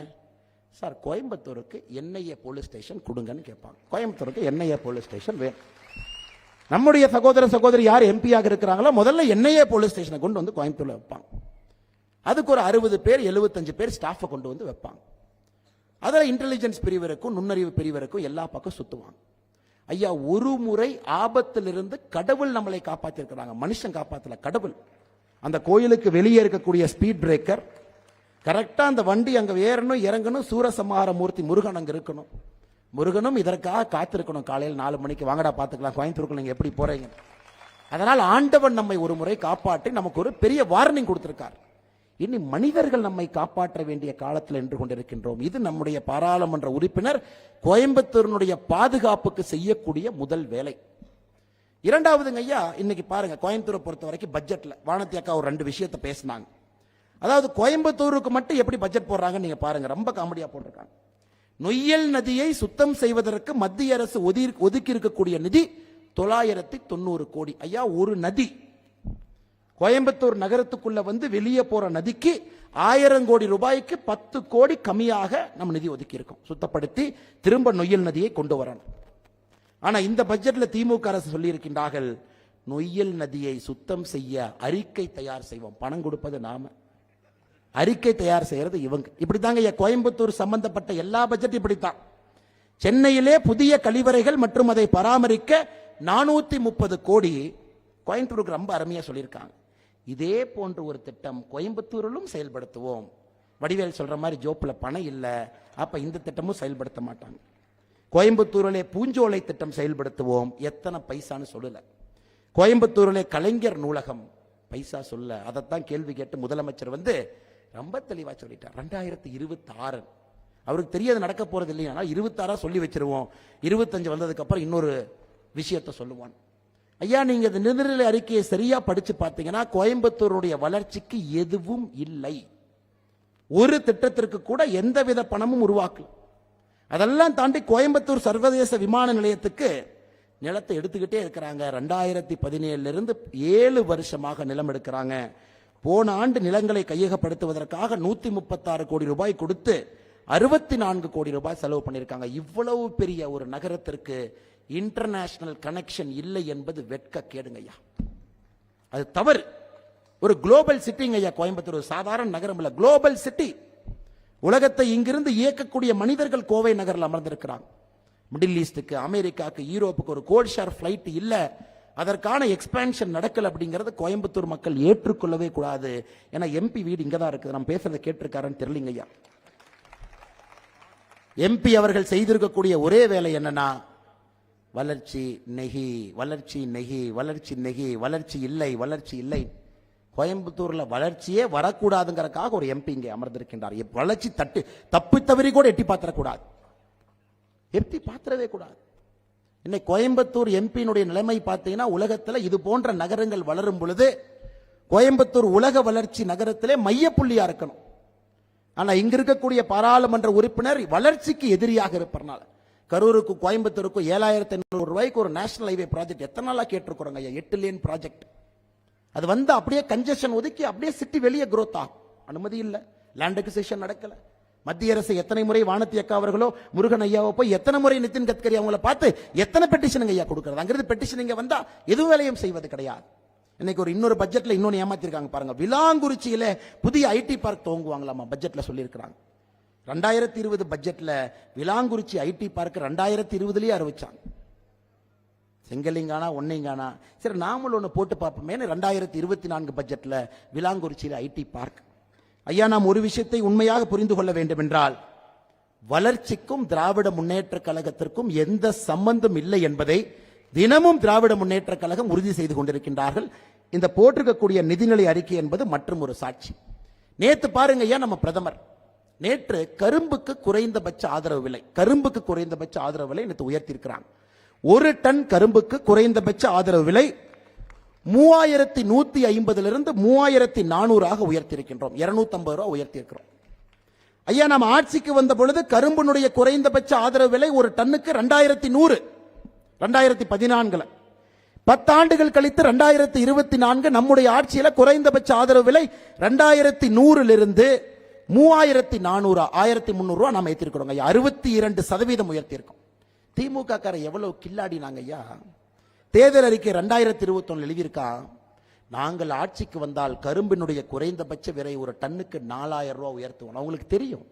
சார் கோயம்புத்தூருக்கு என்ஐஏ போலீஸ் ஸ்டேஷன் கொடுங்கன்னு கேட்பாங்க. கோயம்புத்தூருக்கு என்ஐஏ போலீஸ் ஸ்டேஷன் வேணும். நம்முடைய சகோதர சகோதரி யார் எம்பியாக இருக்கிறாங்களோ முதல்ல என்ஐஏ போலீஸ் ஸ்டேஷனை கொண்டு வந்து கோயம்புத்தூர்ல வைப்பாங்க. அதுக்கு ஒரு 60 பேர் 75 பேர் ஸ்டாஃபை கொண்டு வந்து வைப்பாங்க. அதில் இன்டெலிஜென்ஸ் பிரிவருக்கும் நுண்ணறிவு பிரிவருக்கும் எல்லா பக்கம் சுத்துவாங்க. ஐயா, ஒரு முறை ஆபத்திலிருந்து கடவுள் நம்மளை காப்பாற்றிருக்கிறாங்க, மனுஷன் காப்பாற்றல, கடவுள். அந்த கோயிலுக்கு வெளியே இருக்கக்கூடிய ஸ்பீட் பிரேக்கர் கரெக்டா அந்த வண்டி அங்க ஏறணும் இறங்கணும், சூரசம்ஹார மூர்த்தி முருகன் அங்க இருக்கணும். முருகனும் இதற்காக காத்திருக்கணும். காலையில் 4 மணிக்கு வாங்கடா பார்த்துக்கலாம், கோயம்புத்தூருக்கு நீங்க எப்படி போறீங்க. அதனால் ஆண்டவன் நம்மை ஒரு முறை காப்பாற்றி நமக்கு ஒரு பெரிய வார்னிங் கொடுத்திருக்கார். இனி மனிதர்கள் நம்மை காப்பாற்ற வேண்டிய காலத்தில் நின்று கொண்டிருக்கின்றோம். இது நம்முடைய பாராளுமன்ற உறுப்பினர் கோயம்புத்தூரினுடைய பாதுகாப்புக்கு செய்யக்கூடிய முதல் வேலை. இரண்டாவதுங்க ஐயா, இன்னைக்கு பாருங்க கோயம்புத்தூரை பொறுத்த வரைக்கும் பட்ஜெட்ல வானதி அக்கா ஒரு 2 விஷயத்தை பேசினாங்க. அதாவது கோயம்புத்தூருக்கு மட்டும் எப்படி பட்ஜெட் போடுறாங்க நீங்க பாருங்க, ரொம்ப காமெடியா போட்டிருக்காங்க. நொய்யல் நதியை சுத்தம் செய்வதற்கு மத்திய அரசு ஒதுக்கி இருக்கக்கூடிய நிதி 990 கோடி. ஐயா, ஒரு நதி கோயம்புத்தூர் நகரத்துக்குள்ள வந்து வெளியே போற நதிக்கு 1000 கோடி ரூபாய்க்கு 10 கோடி கம்மியாக நம்ம நிதி ஒதுக்கி இருக்கோம், சுத்தப்படுத்தி திரும்ப நொய்யல் நதியை கொண்டு வரணும். ஆனா இந்த பட்ஜெட்ல திமுக அரசு சொல்லி இருக்கின்றார்கள், நொய்யல் நதியை சுத்தம் செய்ய அறிக்கை தயார் செய்வோம். பணம் கொடுப்பது நாம, அறிக்கை தயார் செய்யறது இவங்க. இப்படித்தாங்க கோயம்புத்தூர் சம்பந்தப்பட்ட எல்லா பட்ஜெட் இப்படித்தான். சென்னையிலே புதிய கழிவறைகள் மற்றும் அதை பராமரிக்க 430 கோடி கோயம்புத்தூருக்கு ரொம்ப அருமையா சொல்லியிருக்காங்க. இதே போன்ற ஒரு திட்டம் கோயம்புத்தூரிலும் செயல்படுத்துவோம். வடிவேல் சொல்ற மாதிரி ஜோப்புல பணம் இல்ல, அப்ப இந்த திட்டமும் செயல்படுத்த மாட்டாங்க. கோயம்புத்தூரிலே பூஞ்சோலை திட்டம் செயல்படுத்துவோம், எத்தனை பைசான்னு சொல்லல. கோயம்புத்தூரிலே கலைஞர் நூலகம் பைசா சொல்ல, அதைத்தான் கேள்வி கேட்டு முதலமைச்சர் வந்து ரொம்ப தெளிவா சொல்லிட்டார். 2026 அவருக்கு தெரியாது நடக்க போறது இல்லையா, 26 சொல்லி வச்சிருவோம், 25 வந்ததுக்கு அப்புறம் இன்னொரு விஷயத்தை சொல்லுவான். ஐயா, நீங்க இந்த நிதிநிலை அறிக்கையை சரியா படிச்சு பார்த்தீங்கன்னா கோயம்புத்தூருடைய வளர்ச்சிக்கு எதுவும் இல்லை. ஒரு திட்டத்திற்கு கூட எந்தவித பணமும் உருவாக்கல. அதெல்லாம் தாண்டி கோயம்புத்தூர் சர்வதேச விமான நிலையத்துக்கு நிலத்தை எடுத்துக்கிட்டே இருக்கிறாங்க. 2017 இருந்து 7 வருஷமாக நிலம் எடுக்கிறாங்க. போன ஆண்டு நிலங்களை கையகப்படுத்துவதற்காக 136 கோடி ரூபாய் கொடுத்து 64 கோடி ரூபாய் செலவு பண்ணியிருக்காங்க. இவ்வளவு பெரிய ஒரு நகரத்திற்கு இன்டர்நேஷனல் கனெக்ஷன் இல்லை என்பது வெட்க கேடுங்க ஐயா, அது தவறு. ஒரு குளோபல் சிட்டிங்க ஐயா கோயம்புத்தூர், சாதாரண நகரம் இல்ல, குளோபல் சிட்டி. உலகத்தை இங்கிருந்து இயக்கக்கூடிய மனிதர்கள் கோவை நகரில் அமர்ந்திருக்கிறாங்க. மிடில் ஈஸ்டுக்கு, அமெரிக்காவுக்கு, யூரோப்புக்கு ஒரு கோட் ஷேர் பிளைட் இல்ல, அதற்கான எக்ஸ்பான்ஷன் நடக்கல. அப்படிங்கிறது கோயம்புத்தூர் மக்கள் ஏற்றுக்கொள்ளவே கூடாது. ஏன்னா எம்பி வீடு இங்கதான் இருக்குது, நம்ம பேசுறதை கேட்டிருக்காருன்னு தெரியலங்க ஐயா. எம்பி அவர்கள் செய்திருக்கக்கூடிய ஒரே வேலை என்னன்னா, வளர்ச்சி நெகி, வளர்ச்சி நெகி, வளர்ச்சி நெகி, வளர்ச்சி இல்லை, வளர்ச்சி இல்லை. கோயம்புத்தூர்ல வளர்ச்சியே வரக்கூடாதுங்கிறதுக்காக ஒரு எம்பி இங்கே அமர்ந்திருக்கின்றார். வளர்ச்சி தப்பு தவறி கூட எட்டி பாத்திரக்கூடாது, எட்டி பாத்திரவே கூடாது. இன்னைக்கு கோயம்புத்தூர் எம்பியினுடைய நிலைமை பார்த்தீங்கன்னா, உலகத்தில் இது போன்ற நகரங்கள் வளரும் பொழுது கோயம்புத்தூர் உலக வளர்ச்சி நகரத்திலே மையப்புள்ளியா இருக்கணும். ஆனா இங்க இருக்கக்கூடிய பாராளுமன்ற உறுப்பினர் வளர்ச்சிக்கு எதிரியாக இருப்பதனால கரூருக்கு கோயம்புத்தூருக்கு 7,800 ரூபாய்க்கு ஒரு நேஷனல் ஹைவே ப்ராஜெக்ட் எத்தனை நாளா கேட்டிருக்கிறோங்க ஐயா, 8 லேன் ப்ராஜெக்ட். அது வந்து அப்படியே கன்ஜெஷன் ஒதுக்கி அப்படியே சிட்டி வெளியே growth ஆகும். அனுமதி இல்ல, லேண்ட் அக்விசிஷன் நடக்கல. மத்திய அரசு எத்தனை முறை வானதி அக்கா அவர்களோ முருகன் ஐயாவோ போய் எத்தனை முறை நிதின் கட்கரி அவங்கள பார்த்து எத்தனை பெட்டிஷன் ஐயா கொடுக்கிறது. அங்கிருந்து பெட்டிஷன் இங்க வந்தா எதுவும் வேலையும் செய்வது கிடையாது. இன்னைக்கு ஒரு இன்னொரு பட்ஜெட்ல இன்னொன்னு ஏமாத்திருக்காங்க பாருங்க. விலாங்குறிச்சியில புதிய ஐடி பார்க் துவங்குவாங்களாமா, பட்ஜெட்ல சொல்லியிருக்காங்க. 2020 பட்ஜெட்ல விலாங்குறிச்சி ஐடி பார்க் 2020லயே அறிவிச்சாங்க. செங்கலிங்கானா ஒன்னைங்கானா, சரி நாமளும் ஒன்று போட்டு பார்ப்போமே. 2024 பட்ஜெட்ல விலாங்குறிச்சியில் ஐடி பார்க். ஐயா, நாம் ஒரு விஷயத்தை உண்மையாக புரிந்து கொள்ள வேண்டும் என்றால், வளர்ச்சிக்கும் திராவிட முன்னேற்ற கழகத்திற்கும் எந்த சம்பந்தம் இல்லை என்பதை தினமும் திராவிட முன்னேற்ற கழகம் உறுதி செய்து கொண்டிருக்கின்றார்கள். இந்த போட்டிருக்கக்கூடிய நிதிநிலை அறிக்கை என்பது மற்றும் ஒரு சாட்சி. நேத்து பாருங்க ஐயா, நம்ம பிரதமர் நேற்று கரும்புக்கு குறைந்தபட்ச ஆதரவு விலை, கரும்புக்கு குறைந்தபட்ச ஆதரவு விலை நேற்று உயர்த்தியிருக்கிறாங்க. 1 டன் கரும்புக்கு குறைந்தபட்ச ஆதரவு விலை 3150 3400 உயர்த்தியிருக்கின்றோம். 250 ரூபாய் உயர்த்தியிருக்கிறோம். ஐயா, நம்ம ஆட்சிக்கு வந்த பொழுது கரும்பினுடைய குறைந்தபட்ச ஆதரவு விலை ஒரு டன்னுக்கு 2100, 2014. 10 ஆண்டுகள் கழித்து 2024 நம்முடைய ஆட்சியில குறைந்தபட்ச ஆதரவு விலை 2100 3400, 1300 ரூபாய் நாம ஏற்றிருக்கிறோம் ஐயா. 62% உயர்த்தியிருக்கோம். திமுக கார எவ்வளவு கில்லாடினாங்க ஐயா. தேர்தல் அறிக்கை 2021 எழுதியிருக்கா, நாங்கள் ஆட்சிக்கு வந்தால் கரும்பினுடைய குறைந்தபட்ச விலை ஒரு டன்னுக்கு 4000 ரூபாய் உயர்த்துவோம். அவங்களுக்கு தெரியும்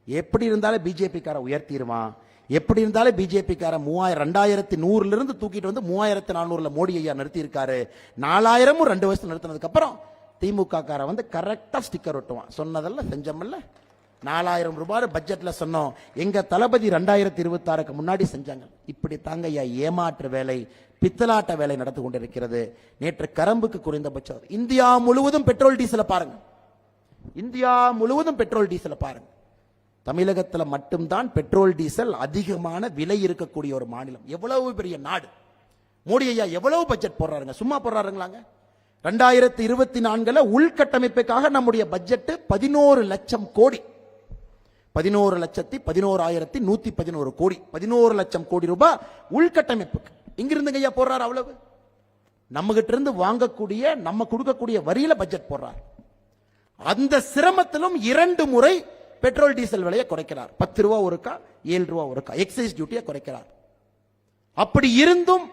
எப்படி இருந்தாலும் பிஜேபி கார உயர்த்திடுவான், எப்படி இருந்தாலும் பிஜேபி கார 2100 தூக்கிட்டு வந்து 3400 மோடி ஐயா நிறுத்தி இருக்காரு. 4000 2 வருஷம் நிறுத்தினதுக்கு அப்புறம் திமுக கார வந்து கரெக்டா ஸ்டிக்கர் ஒட்டுவான். சொன்னதெல்லாம் செஞ்சோம்ல. 4000 ரூபாய் பட்ஜெட்ல சொன்னோம், எங்க தளபதி 2026க்கு முன்னாடி செஞ்சாங்க. இப்படி தாங்க ஐயா ஏமாற்று வேலை, பித்தலாட்ட வேலை நடந்து கொண்டிருக்கிறது. நேற்று கரும்புக்கு குறைந்தபட்சம். இந்தியா முழுவதும் பெட்ரோல் டீசலை பாருங்க, இந்தியா முழுவதும் பெட்ரோல் டீசலை பாருங்க. தமிழகத்தில் மட்டும்தான் பெட்ரோல் டீசல் அதிகமான விலை இருக்கக்கூடிய ஒரு மாநிலம். எவ்வளவு பெரிய நாடு. மோடி ஐயா எவ்வளவு பட்ஜெட் போடுறாருங்க, சும்மா போடுறாருங்களாங்க? 2024 உள்கட்டமைப்புக்காக நம்முடைய பட்ஜெட் 11 லட்சம் கோடி, 11,11,111 கோடி, 11 லட்சம் கோடி ரூபாய் உள்கட்டமைப்புக்கு. இங்கிருந்து ஐயா போடுறாரு அவ்வளவு. நம்ம கிட்ட இருந்து வாங்கக்கூடிய, நம்ம கொடுக்கக்கூடிய வரியில பட்ஜெட் போடுறார். அந்த சிரமத்திலும் 2 முறை பெட்ரோல் டீசல் விலையை குறைக்கிறார். 10 ரூபா ஒருக்கா, 7 ரூபா ஒருக்கா எக்ஸைஸ் டியூட்டியை குறைக்கிறார். அப்படி இருந்தும்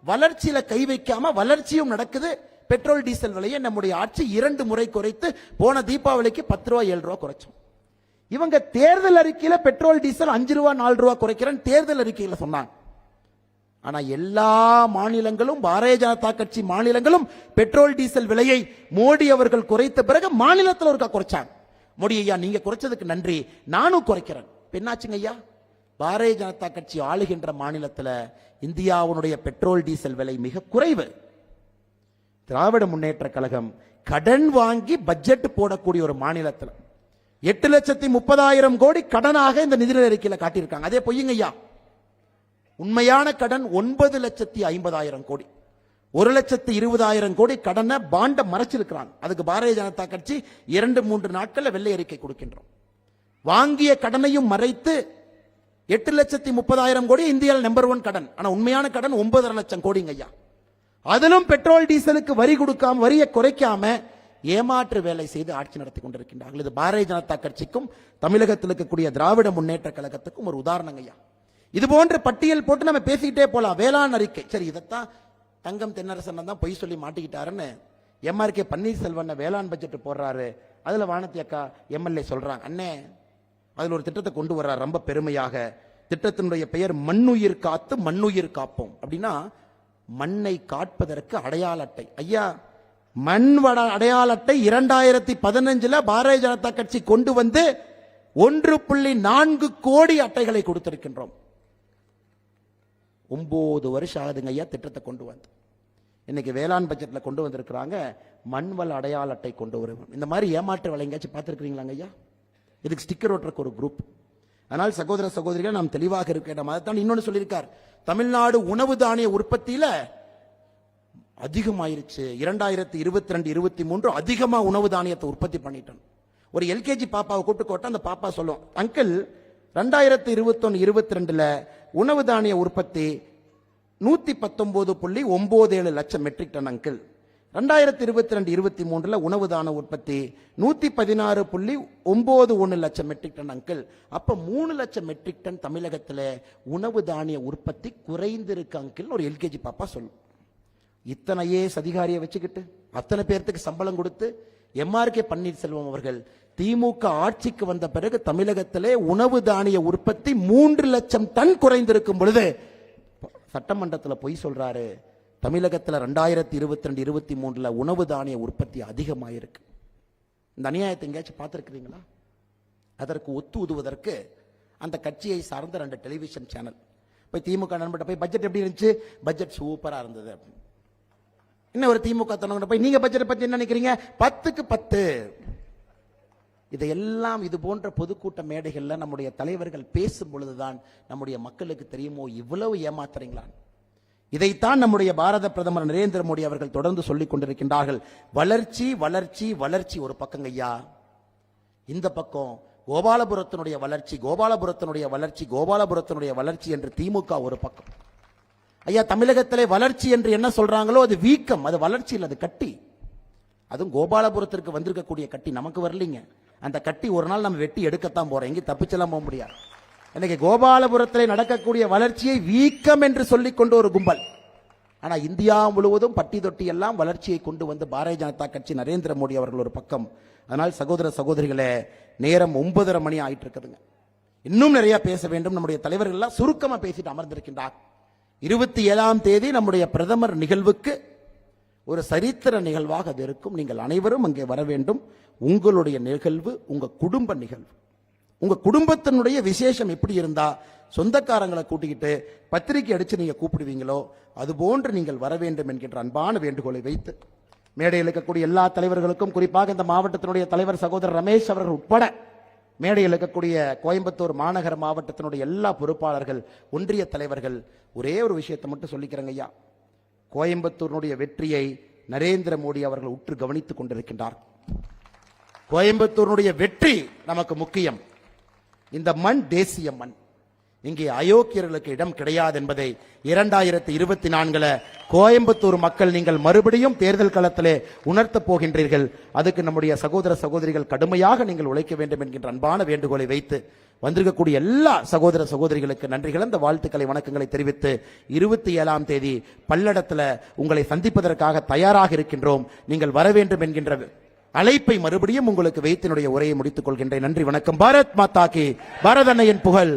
வளர்ச்சியில கை வைக்காம வளர்ச்சியும் நடக்குது. பெட்ரோல் டீசல் விலையை நம்முடைய ஆட்சி 2 முறை குறைத்து, போன தீபாவளிக்கு 10 ரூபா 7 ரூபா குறைச்சோம். இவங்க தேர்தல் அறிக்கையில பெட்ரோல் டீசல் 5 ரூபா 4 ரூபா குறைக்கிறேன்னு தேர்தல் அறிக்கையில சொன்னாங்க. ஆனா எல்லா மாநிலங்களும், பாரதிய ஜனதா கட்சி மாநிலங்களும் பெட்ரோல் டீசல் விலையை மோடி அவர்கள் குறைத்த பிறகு மாநிலத்தில் ஒருக்கா குறைச்சாங்க. மோடி ஐயா நீங்க குறைச்சதுக்கு நன்றி, நானும் குறைக்கிறேன். என்னாச்சுங்க ஐயா? பாரதிய ஜனதா கட்சி ஆளுகின்ற மாநிலத்தில் இந்தியாவுடைய பெட்ரோல் டீசல் விலை மிக குறைவு. திராவிட முன்னேற்ற கழகம் கடன் வாங்கி பட்ஜெட் போடக்கூடிய ஒரு மாநிலத்தில் 8,30,000 கோடி கடனாக இந்த நிதிநிலை அறிக்கையில் காட்டியிருக்காங்க. அதே பொய்யுங்க ஐயா. உண்மையான கடன் 9,50,000 கோடி, 1,20,000 கோடி கடனை பாண்ட மறைச்சிருக்கிறாங்க. அதுக்கு பாரதிய ஜனதா கட்சி 2-3 நாட்கள்ல வெள்ளை அறிக்கை கொடுக்கின்றோம். வாங்கிய கடனையும் மறைத்து 8,30,000 கோடி இந்தியாவில் நம்பர் 1 கடன். ஆனா உண்மையான கடன் 9.5 லட்சம் கோடிங்க ஐயா. அதிலும் பெட்ரோல் டீசலுக்கு வரி கொடுக்காம, வரியை குறைக்காம ஏமாற்று வேலை செய்து ஆட்சி நடத்தி கொண்டிருக்கின்றார்கள். இது பாரதிய ஜனதா கட்சிக்கும் தமிழகத்தில் இருக்கக்கூடிய திராவிட முன்னேற்ற கழகத்துக்கும் ஒரு உதாரணம் ஐயா. இது போன்ற பட்டியல் போட்டு நம்ம பேசிக்கிட்டே போலாம். வேளாண் அறிக்கை, சரி இதைத்தான் தங்கம் தென்னரசன் தான் பொய் சொல்லி மாட்டிக்கிட்டாருன்னு எம்ஆர்கே பன்னீர்செல்வன் வேளாண் பட்ஜெட் போடுறாரு. அதுல வானதி அக்கா எம்எல்ஏ சொல்றாங்க, அண்ணே அதுல ஒரு திட்டத்தை கொண்டு வர்றார் ரொம்ப பெருமையாக. திட்டத்தினுடைய பெயர் மண்ணுயிர் காத்து மண்ணுயிர் காப்போம். அப்படின்னா மண்ணை காப்பதற்கு அடையாள அட்டை. ஐயா மண் அடையாள அட்டை 2015 பாரதிய ஜனதா கட்சி கொண்டு வந்து 1.4 கோடி அட்டைகளை கொடுத்திருக்கின்றோம். 9 வருஷம் ஆகுதுங்க ஐயா திட்டத்தை கொண்டு வந்து. இன்னைக்கு வேளாண் பட்ஜெட்ல கொண்டு வந்திருக்கிறாங்க மண்வள அடையாள அட்டை கொண்டு வருவோம். இந்த மாதிரி ஏமாற்று வேலை எங்கேயாச்சும் பார்த்துருக்கீங்களாங்க ஐயா? இதுக்கு ஸ்டிக்கர் ஓட்டுறக்கு ஒரு குரூப். அதனால் சகோதர சகோதரிகள் நாம் தெளிவாக இருக்கிற மாதிரி இன்னொன்னு சொல்லியிருக்கார். தமிழ்நாடு உணவு தானிய உற்பத்தியில அதிகமாயிருச்சு. 2022-23 அதிகமா உணவு தானியத்தை உற்பத்தி பண்ணிட்டோம். ஒரு எல்கேஜி பாப்பாவை கூப்பிட்டு அந்த பாப்பா சொல்லும், அங்கிள் 2021-22 உணவு தானிய உற்பத்தி 119.97 லட்சம் மெட்ரிக் டன் அங்கிள். 2022-23 உணவு தானிய உற்பத்தி 116.91 லட்சம் மெட்ரிக் டன் அங்கிள். அப்ப 3 லட்சம் மெட்ரிக் டன் தமிழகத்தில் உணவு தானிய உற்பத்தி குறைந்திருக்கு அங்கிள் ஒரு எல்கேஜி பாப்பா சொல்லும். இத்தனையே அதிகாரியை வச்சுக்கிட்டு அத்தனை பேர்த்துக்கு சம்பளம் கொடுத்து எம்ஆர்கே பன்னீர்செல்வம் அவர்கள் திமுக ஆட்சிக்கு வந்த பிறகு தமிழகத்திலே உணவு தானிய உற்பத்தி 3 லட்சம் டன் குறைந்திருக்கும் பொழுது சட்டமன்றத்தில் பொய் சொல்றாரு. தமிழகத்தில் 2022-23 உணவு தானிய உற்பத்தி அதிகமாயிருக்கு. இந்த அநியாயத்தை எங்கேயாச்சும் பார்த்துருக்கிறீங்களா? அதற்கு ஒத்து உதுவதற்கு அந்த கட்சியை சார்ந்த 2 டெலிவிஷன் சேனல் போய் திமுக நண்பர்கிட்ட போய் பட்ஜெட் எப்படி இருந்துச்சு, பட்ஜெட் சூப்பரா இருந்தது. இன்னும் ஒரு திமுக தனவங்க போய் நீங்க பட்ஜெட் பத்தி என்ன நினைக்கிறீங்க, 10க்கு 10. இதையெல்லாம் இது போன்ற பொதுக்கூட்ட மேடைகள்ல நம்முடைய தலைவர்கள் பேசும் பொழுதுதான் நம்முடைய மக்களுக்கு தெரியுமோ இவ்வளவு ஏமாத்துறீங்களா. இதைத்தான் நம்முடைய பாரத பிரதமர் நரேந்திர மோடி அவர்கள் தொடர்ந்து சொல்லிக் கொண்டிருக்கின்றார்கள். வளர்ச்சி வளர்ச்சி வளர்ச்சி ஒரு பக்கம் ஐயா, இந்த பக்கம் கோபாலபுரத்தினுடைய வளர்ச்சி கோபாலபுரத்தினுடைய வளர்ச்சி கோபாலபுரத்தினுடைய வளர்ச்சி என்று திமுக ஒரு பக்கம். ஐயா தமிழகத்திலே வளர்ச்சி என்று என்ன சொல்றாங்களோ அது வீக்கம், அது வளர்ச்சி இல்லை, அது கட்டி. அதுவும் கோபாலபுரத்திற்கு வந்திருக்கக்கூடிய கட்டி நமக்கு வரலீங்க. அந்த கட்டி ஒரு நாள் நம்ம வெட்டி எடுக்கத்தான் போறோம், எங்கே தப்பிச்செல்லாம் போக முடியாது. இன்னைக்கு கோபாலபுரத்திலே நடக்கக்கூடிய வளர்ச்சியை வீக்கம் என்று சொல்லிக் கொண்டு ஒரு கும்பல். ஆனா இந்தியா முழுவதும் பட்டி தொட்டி எல்லாம் வளர்ச்சியை கொண்டு வந்து பாரதிய ஜனதா கட்சி நரேந்திர மோடி அவர்கள் ஒரு பக்கம். அதனால் சகோதர சகோதரிகளே, நேரம் 9:30 மணி ஆயிட்டு இருக்குதுங்க. இன்னும் நிறைய பேச வேண்டும். நம்முடைய தலைவர்கள் எல்லாம் சுருக்கமா பேசிட்டு அமர்ந்திருக்கின்றார். 27ஆம் தேதி நம்முடைய பிரதமர் நிகழ்வுக்கு ஒரு சரித்திர நிகழ்வாக அது இருக்கும். நீங்கள் அனைவரும் அங்கே வர வேண்டும். உங்களுடைய நிகழ்வு உங்க குடும்ப நிகழ்வு. உங்க குடும்பத்தினுடைய விசேஷம் எப்படி இருந்தா சொந்தக்காரங்களை கூட்டிக்கிட்டு பத்திரிகை அடிச்சு நீங்க கூப்பிடுவீங்களோ அது போன்று நீங்கள் வர வேண்டும் என்கின்ற அன்பான வேண்டுகோளை வைத்து மேடையில் இருக்கக்கூடிய எல்லா தலைவர்களுக்கும், குறிப்பாக இந்த மாவட்டத்தினுடைய தலைவர் சகோதரர் ரமேஷ் அவர்கள் உட்பட மேடையில் இருக்கக்கூடிய கோயம்புத்தூர் மாநகர மாவட்டத்தினுடைய எல்லா பொறுப்பாளர்கள், ஒன்றிய தலைவர்கள், ஒரே ஒரு விஷயத்தை மட்டும் சொல்லிக்கிறேங்க ஐயா. கோயம்புத்தூரினுடைய வெற்றியை நரேந்திர மோடி அவர்கள் உற்று கவனித்துக் கொண்டிருக்கின்றார். கோயம்புத்தூருடைய வெற்றி நமக்கு முக்கியம். இந்த மண் தேசிய மண். இங்கே அயோக்கியர்களுக்கு இடம் கிடையாது என்பதை 2024 கோயம்புத்தூர் மக்கள் நீங்கள் மறுபடியும் தேர்தல் களத்திலே உணர்த்தப் போகின்றீர்கள். அதுக்கு நம்முடைய சகோதர சகோதரிகள் கடுமையாக நீங்கள் உழைக்க வேண்டும் என்கின்ற அன்பான வேண்டுகோளை வைத்து வந்திருக்கக்கூடிய எல்லா சகோதர சகோதரிகளுக்கு நன்றி கலந்த வாழ்த்துக்களை வணக்கங்களை தெரிவித்து 27ஆம் தேதி பல்லடத்தில் உங்களை சந்திப்பதற்காக தயாராக இருக்கின்றோம். நீங்கள் வர வேண்டும் என்கின்ற அழைப்பை மறுபடியும் உங்களுக்கு வைத்தினுடைய உரையை முடித்துக் கொள்கின்றேன். நன்றி, வணக்கம். பாரத் மாதா கி, பாரத அன்னையின் புகழ்.